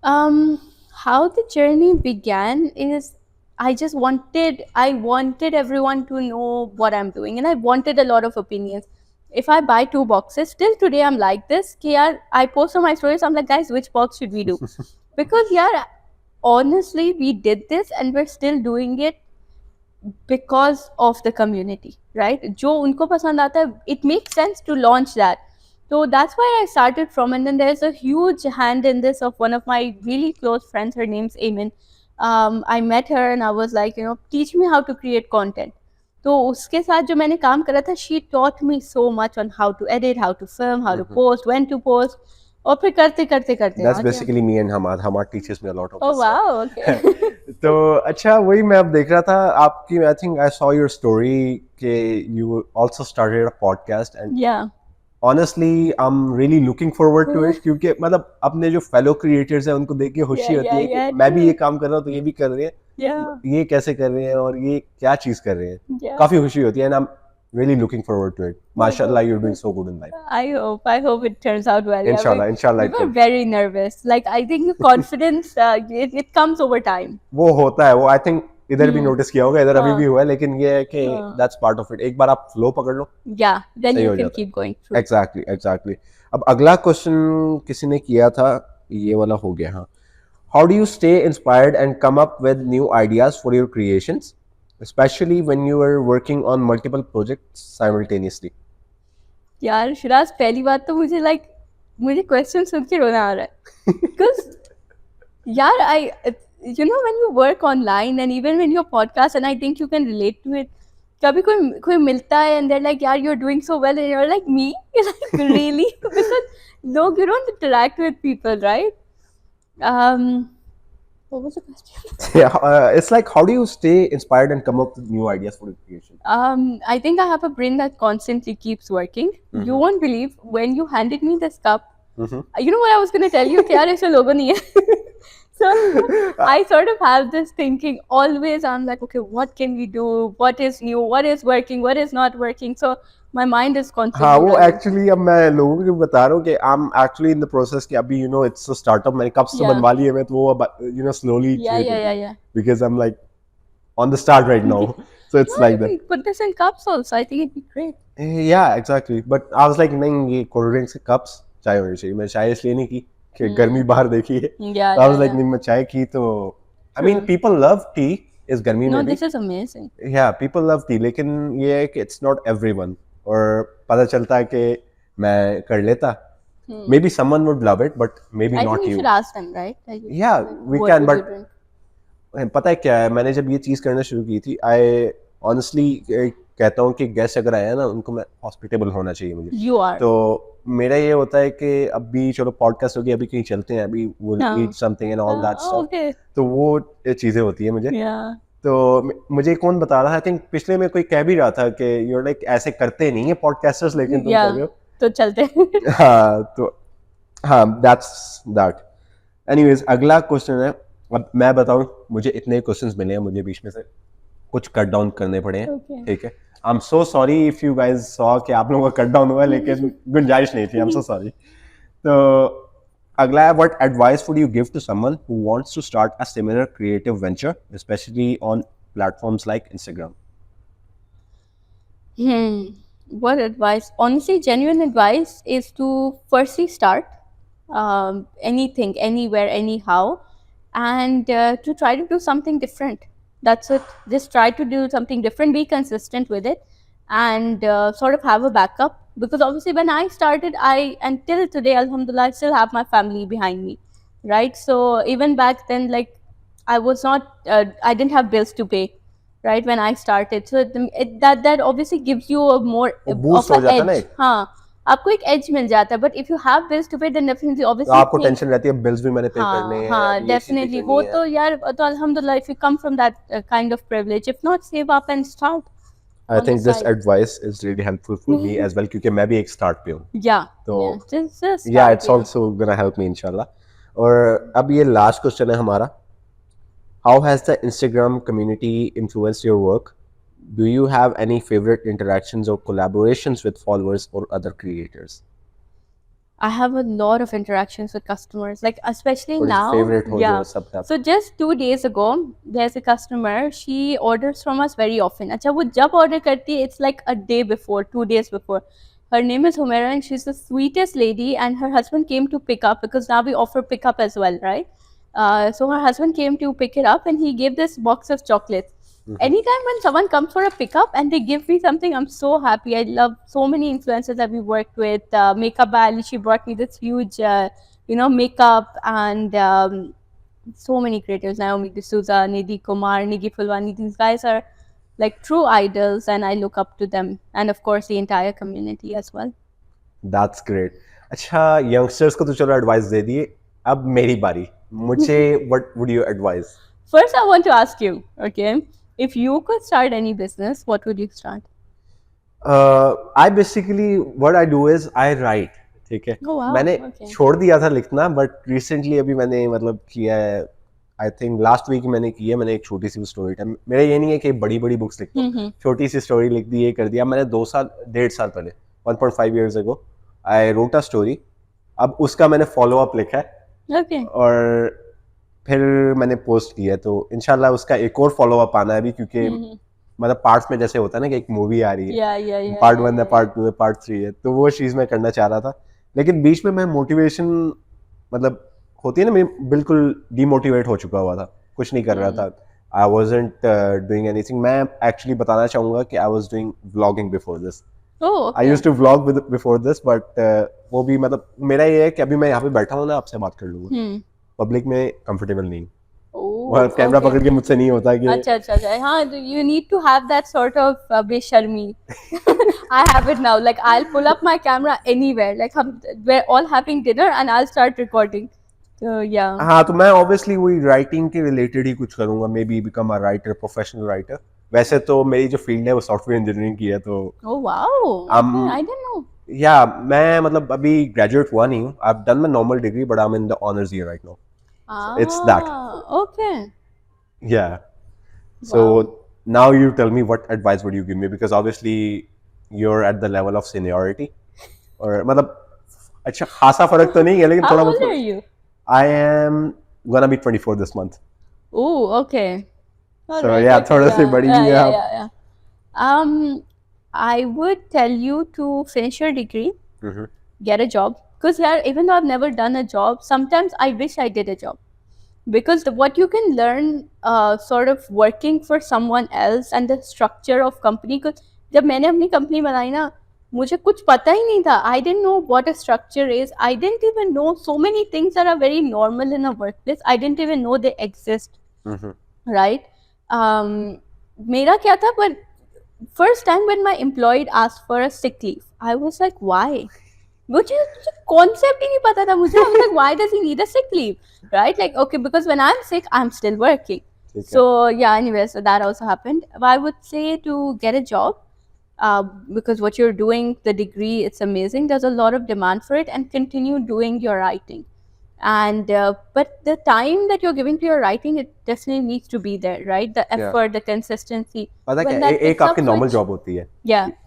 How the journey began is I wanted everyone to know what I'm doing, and I wanted a lot of opinions. If I buy 2 boxes, still today I'm like this. Ki yaar, I post on my stories. I'm like, guys, which box should we do? Because yeah, honestly, we did this, and we're still doing it because of the community, right? जो उनको पसंद आता है, it makes sense to launch that. So that's where I started from, and then there's a huge hand in this of one of my really close friends. Her name's Amin. I met her and I was like, teach me how to create content. तो उसके साथ जो मैंने काम करा था, she taught me so much on how to edit, how to film, how to post, when to post. और फिर करते करते करते That's आ गया. basically me and Hamad. Hamad teaches me a lot of Oh this stuff. wow, okay. तो अच्छा, वही मैं अब देख रहा था आपकी. I think I saw your story कि you also started a podcast, and Yeah. Honestly I am really looking forward to it, क्योंकि मतलब अपने जो फेलो क्रिएटर्स हैं उनको देख के खुशी Yeah, होती है yeah, कि yeah, मैं भी true. ये काम कर रहा हूँ तो ये भी कर रहे हैं, Yeah. ये कैसे कर रहे हैं और ये क्या चीज कर रहे हैं. Yeah. काफी खुशी होती है, and I am really looking forward to it. Mashallah, you're doing so good in life. I hope it turns out well. Yeah, Inshallah, inshallah we it were will. very nervous. Like I think the confidence, it comes over time. वो होता है, वो I think इधर भी notice किया होगा, इधर अभी भी हुआ है, लेकिन ये है कि हाँ. that's part of it. एक बार आप फ्लो पकड़ लो. Yeah, then सही you हो can जाता है. keep going through. Exactly, exactly. अब अगला क्वेश्चन किसी ने किया था, ये वाला हो गया. हाँ, how do you stay inspired and come up with new ideas for your creations, especially when you are working on multiple projects simultaneously? यार शिराज, पहली बात तो मुझे क्वेश्चन सुन के रोना आ रहा है. Because यार, when you work online and even when your podcast, and I think you can relate to it. कभी कोई मिलता है and they're like, यार, you're doing so well, and you're like, me? Like, really? Because लोग, you don't interact with people, right? What was the question? Yeah, it's like, how do you stay inspired and come up with new ideas for your creation? I think I have a brain that constantly keeps working. You won't believe when you handed me this cup. You know what I was going to tell you? कि यार ऐसे लोगों नहीं है. So I sort of have this thinking always. I'm like, okay, what can we do? What is new? What is working? What is not working? So my mind is constantly. हाँ, वो running. Actually अब मैं लोगों को बता रहा हूँ कि I am actually in the process कि अभी इट्स अ स्टार्टअप, मैंने कप्स तो Yeah. बनवा लिए मैं, तो वो अब slowly Yeah. Because I am like on the start right now, so it's No, like we that. put this in cups also. I think it'd be great. या exactly, but I was like नहीं, ये cold drinks के cups चाय होनी चाहिए. मैं चाय इसलिए नहीं की कि गर्मी बाहर देखी है. Yeah. आई वाज लाइक नहीं, मैं चाय की तो I mean people love T इस गर्मी No, में भी. this is amazing. या पीपल लव टी, लेकिन ये है कि इट्स नॉट एवरीवन, और पता चलता है कि मैं कर लेता, maybe someone would love it but maybe I not think you you. should ask them, right? Like, या we what can, would you but drink? पता है क्या है, मैंने जब ये चीज़ करना शुरू की थी, आई ऑनेस्टली कहता हूँ कि गेस्ट अगर आया ना, उनको मैं हॉस्पिटेबल होना चाहिए मुझे. You are. तो मेरा ये होता है कि अभी चलो पॉडकास्ट होगी, अभी कहीं चलते हैं, अभी विल हाँ. Eat something and all that stuff. Okay. तो वो चीज़ें होती है मुझे. Yeah. तो मुझे कौन बता रहा था, आई थिंक पिछले में कोई कह भी रहा था कि you're like ऐसे करते नहीं है पॉडकास्टर्स, लेकिन तुम कर रहे Yeah. हो. तो चलते हैं. हाँ, तो हाँ, दैट्स दैट. एनीवेज, अगला क्वेश्चन है. अब मैं बताऊं, मुझे इतने क्वेश्चंस मिले हैं, मुझे बीच में से कुछ कट डाउन करने पड़े हैं. Okay. ठीक है, आई am so sorry if you guys saw कि आप लोगों का कट डाउन हुआ, लेकिन गुंजाइश नहीं थी. I am so sorry. तो अगला है, what advice would you give to someone who wants to start a similar creative venture, specially on platforms like Instagram? What advice? Honestly, genuine advice is to firstly start anything, anywhere, anyhow, and to try to do something different. That's it. Just try to do something different, be consistent with it, and sort of have a backup. Because obviously, when I started, until today, alhamdulillah, I still have my family behind me, right? So even back then, like, I was not, I didn't have bills to pay, right, when I started. So that obviously gives you a more वो boost of हो an जाता है ना edge. एक. हाँ, आपको एक edge मिल जाता है. But if you have bills to pay, then definitely, तो obviously, आपको टेंशन रहती है, बिल्स भी मैंने पे करने हैं, हाँ, ये चीज़ भी definitely. करनी वो है. तो यार, तो alhamdulillah, if you come from that kind of privilege, if not, save up and start. I on think the this side. advice is really helpful for me as well, क्योंकि मैं भी एक स्टार्ट पे हूँ. Yeah. तो Just yeah, start, it's also gonna help me inshallah. और अब ये लास्ट क्वेश्चन है हमारा. How has the Instagram community influenced your work? Do you have any favorite interactions or collaborations with followers or other creators? I have a lot of interactions with customers, like especially थोड़ी now. favorite हो जो Yeah. सबका. So just 2 days ago, there's a customer. She orders from us very often. अच्छा वो जब order करती है, it's like a day before, 2 days before. Her name is Humaira, and she's the sweetest lady. And her husband came to pick up because now we offer pickup as well, right? So her husband came to pick it up, and he gave this box of chocolates. Anytime when someone comes for a pickup and they give me something, I'm so happy. I love so many influencers that we worked with. Makeup by Ali, she brought me this huge, makeup, and so many creators. Naomi D'Souza, Nidhi Kumar, Nidhi Fulwani. These guys are like true idols, and I look up to them. And of course, the entire community as well. That's great. अच्छा youngsters को तो चलो advice दे दिए, अब मेरी बारी. मुझे what would you advise? First, I want to ask you, okay, if you could start any business, what would you start? I basically what I do is I write. ठीक है. Oh, wow. मैंने Okay. छोड़ दिया था लिखना, but recently अभी मैंने मतलब किया है. आई थिंक लास्ट वीक मैंने की है. मैंने एक छोटी सी स्टोरी टाइम, मेरा ये नहीं है कि बड़ी बड़ी बुक्स लिखता हूँ, छोटी सी स्टोरी लिख दी, ये कर दिया. मैंने 1.5 साल पहले 1.5 years ago I wrote a story. अब उसका मैंने फॉलो अप लिखा है Okay. और फिर मैंने पोस्ट किया, तो इंशाल्लाह उसका एक और फॉलो अप आना है अभी, क्योंकि मतलब पार्ट्स में जैसे होता है ना कि एक मूवी आ रही है, Yeah. पार्ट 1 है, पार्ट 2 है, पार्ट 3 है, तो वो चीज़ मैं करना चाह रहा था. लेकिन बीच में मैं मोटिवेशन मतलब होती है ना, मैं बिल्कुल डीमोटिवेट हो चुका हुआ था, कुछ नहीं कर रहा था. I wasn't doing anything. मैं एक्चुअली बताना चाहूँगा कि I was doing vlogging before this. Oh, I used to vlog with before this, but वो भी मतलब मेरा ये है कि अभी मैं यहाँ पे बैठा हूँ ना, आपसे बात कर लूँगा, पब्लिक में कंफर्टेबल नहीं. Oh, camera okay. पकड़ के मुझसे नहीं होता कि अच्छा. हाँ, you need to have that sort of बेशर्मी. I have it now. Like I'll pull up my camera anywhere. Like we're all having dinner and I'll start recording. So yeah. हाँ, तो मैं ऑब्वियसली वही राइटिंग के related ही कुछ करूंगा, may be become a writer, professional writer. वैसे तो मेरी जो फील्ड है वो सॉफ्टवेयर इंजीनियरिंग की है, तो Oh wow. Okay, I didn't know. या मैं मतलब अभी ग्रेजुएट हुआ नहीं हूँ. I have done my normal degree, but I M in the honours year right now. it's that. Okay. Yeah. So now you tell me, what advice would you give me, because obviously you're at the level of seniority, और मतलब अच्छा खासा फर्क तो नहीं है, लेकिन How थोड़ा old are बहुत. you? I am gonna be 24 this month. Oh, okay. So, Alright, yeah, okay, थोड़ा सी बड़ी भी है आप. yeah. I would tell you to finish your degree, get a job. Because even though I've never done a job, sometimes I wish I did a job. Because what you can learn sort of working for someone else and the structure of company. Because जब मैंने अपनी company बनाई ना, मुझे कुछ पता ही नहीं था. I didn't know what a structure is. I didn't even know so many things that are very normal in a workplace. I didn't even know they exist. Right? मेरा क्या था, but first time when my employee asked for a sick leave, I was like, why? मुझे concept ही नहीं पता था मुझे. I was like, why does he need a sick leave? Right? Like, okay, because when I'm sick, I'm still working. So yeah, anyway, so that also happened. I would say to get a job, because what you're doing, the degree, it's amazing. There's a lot of demand for it, and continue doing your writing. And but the time that you're giving to your writing, it definitely needs to be there, right? The effort, the consistency. पता When क्या, that एक picks up आपकी normal switch- job होती है. Yeah.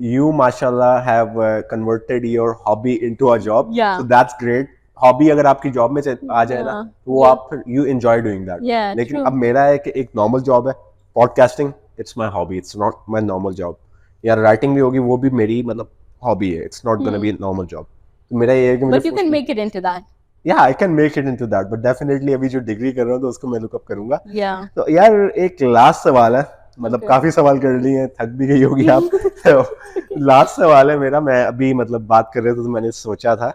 You mashallah have converted your hobby into a job. Yeah. So that's great. Hobby अगर आपकी job में आ जाए ना, तो वो आप you enjoy doing that. Yeah, लेकिन true. अब मेरा है कि एक नॉर्मल जॉब है, podcasting, it's my hobby, it's not my normal job. यार राइटिंग भी होगी, वो भी मेरी मतलब हॉबी है, it's not gonna be normal job. तो मेरा ये है कि But you can make it into that. या I can make it into that, but definitely अभी जो डिग्री कर रहा हूँ तो उसको मैं लुकअप करूंगा. Yeah. तो यार एक लास्ट सवाल है, मतलब काफी सवाल कर लिए हैं, थक भी गई होगी आप. तो लास्ट सवाल है मेरा. मैं अभी मतलब बात कर रहे थे तो मैंने सोचा था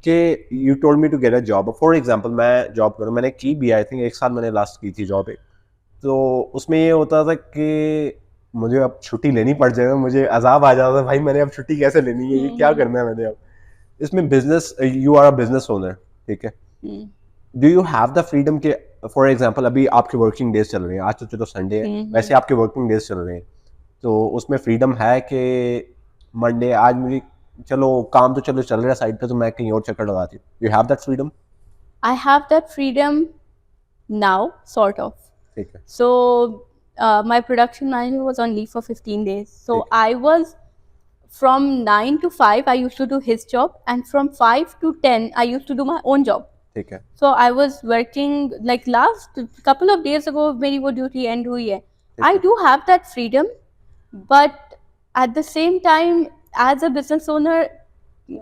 कि you told me to get a job. For example मैं जॉब करूँ, मैंने की भी, आई थिंक 1 साल मैंने लास्ट की थी जॉब एक. तो उसमें ये होता था कि मुझे अब छुट्टी लेनी पड़ जाएगा, मुझे अजाब आ जाता था, भाई मैंने अब छुट्टी कैसे लेनी है, ये क्या करना है मैंने अब. इसमें business, you are a business owner, ठीक है. Do you have the freedom के, फॉर एग्जांपल अभी आपके वर्किंग डेज चल रहे हैं, आज तो चलो संडे है, वैसे आपके वर्किंग डेज चल रहे हैं, तो उसमें फ्रीडम है कि मंडे आज मुझे चलो काम तो चलो चल रहा है साइड पे, तो मैं कहीं और चक्कर लगाती हूँ. You have that freedom? I have that freedom now, sort of. ठीक है. So my production manager was on leave for 15 days. So I was from 9 to 5 I used to do his job, and from 5 to 10 I used to do my own job. ठीक है. So I was working, like last couple of days ago मेरी वो duty end हुई है. I do have that freedom, but at the same time as a business owner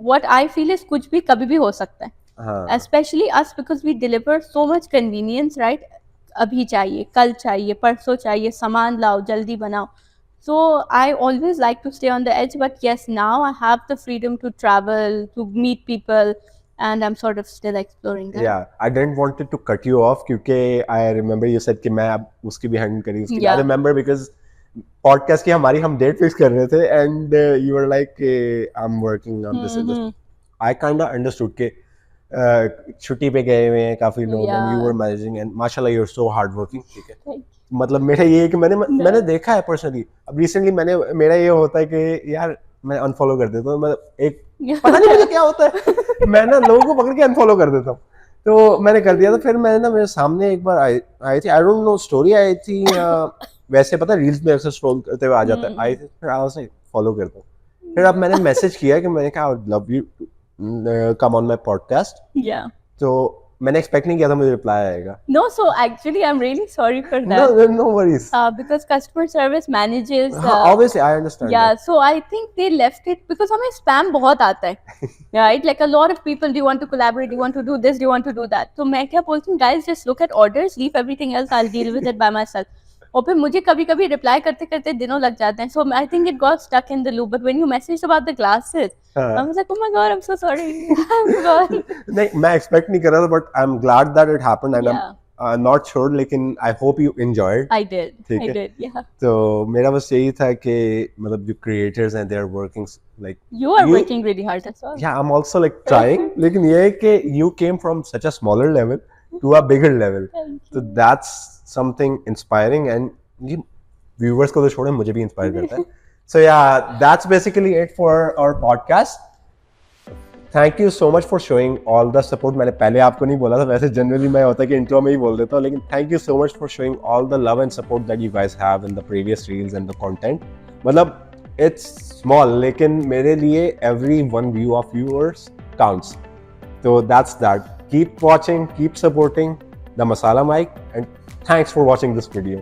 what I feel is कुछ भी कभी भी हो सकता है. हाँ. Especially us, because we deliver so much convenience, right? अभी चाहिए, कल चाहिए, परसों चाहिए, सामान लाओ, जल्दी बनाओ. So I always like to stay on the edge, but yes, now I have the freedom to travel, to meet people, and I'm sort of still exploring that. Yeah, I didn't want to cut you off क्योंकि I remember you said कि मैं अब उसकी भी handle करी उसकी. Yeah. I remember because podcast की हमारी हम डेट फिक्स कर रहे थे and you were like I'm working on this and this. I kind of understood कि छुट्टी पे गए हुए हैं काफी लोग and you Yeah. were managing and माशाल्लाह you're so hard working. ठीक है. Thank you. मतलब मेरा ये है कि मैंने देखा है पर्सनली. अब रिसेंटली मेरा ये होता है कि यार मैं अनफॉलो कर देता हूँ. मतलब एक पता नहीं मुझे क्या होता है, मैं ना लोगों को पकड़ के अनफॉलो कर देता हूँ. तो मैंने कर दिया. तो फिर मैंने ना मेरे सामने एक बार आई थी, I don't know story I थी वैसे पता रील्स में अक्सर स्क्रॉल करते हुए आ जाता है. आई थी फिर आई वाज लाइक फॉलो करता हूँ. फिर अब मैंने मैसेज किया कि मैंने कहा I would love you come on my podcast. Yeah. तो मैंने एक्सपेक्ट नहीं किया था मुझे रिप्लाई आएगा. No, so actually I'm really sorry for No, that. no worries. Because customer service managers Obviously I understand. yeah, that. so I think they left it because हमें spam बहुत आता है. Right, like a lot of people, do you want to collaborate, do you want to do this, do you want to do that. तो मैं क्या बोलती हूँ, guys just look at orders, leave everything else, I'll deal with it by myself. और फिर मुझे कभी कभी रिप्लाई करते करते दिनों लग जाते हैं. So I think it got stuck in the loop. But when you messaged about the glasses, I was like, oh my god, I'm so sorry. I'm sorry. नहीं मैं एक्सपेक्ट नहीं कर रहा था but I am glad that it happened and Yeah. I am not sure लेकिन I hope you enjoyed. I did. ठीक I है. did. Yeah. तो मेरा बस यही था कि मतलब जो क्रिएटर्स हैं they are working like You are working really hard as well. या I am also like trying. लेकिन ये है कि you came from such a smaller level to a bigger level. Thank तो दैट्स समथिंग इंस्पायरिंग एंड ये viewers को तो छोड़े मुझे भी इंस्पायर करता है. सो या that's basically it for our podcast. Thank you so much for showing all the support. मैंने पहले आपको नहीं बोला था, वैसे जनरली मैं होता है कि इंट्रो में ही बोल देता हूँ, लेकिन thank you so much for showing all the love and support that you guys have in the previous reels and the content. मतलब इट्स स्मॉल लेकिन मेरे लिए every one view of viewers counts. तो that's that. Keep watching, keep supporting the masala mic and thanks for watching this video.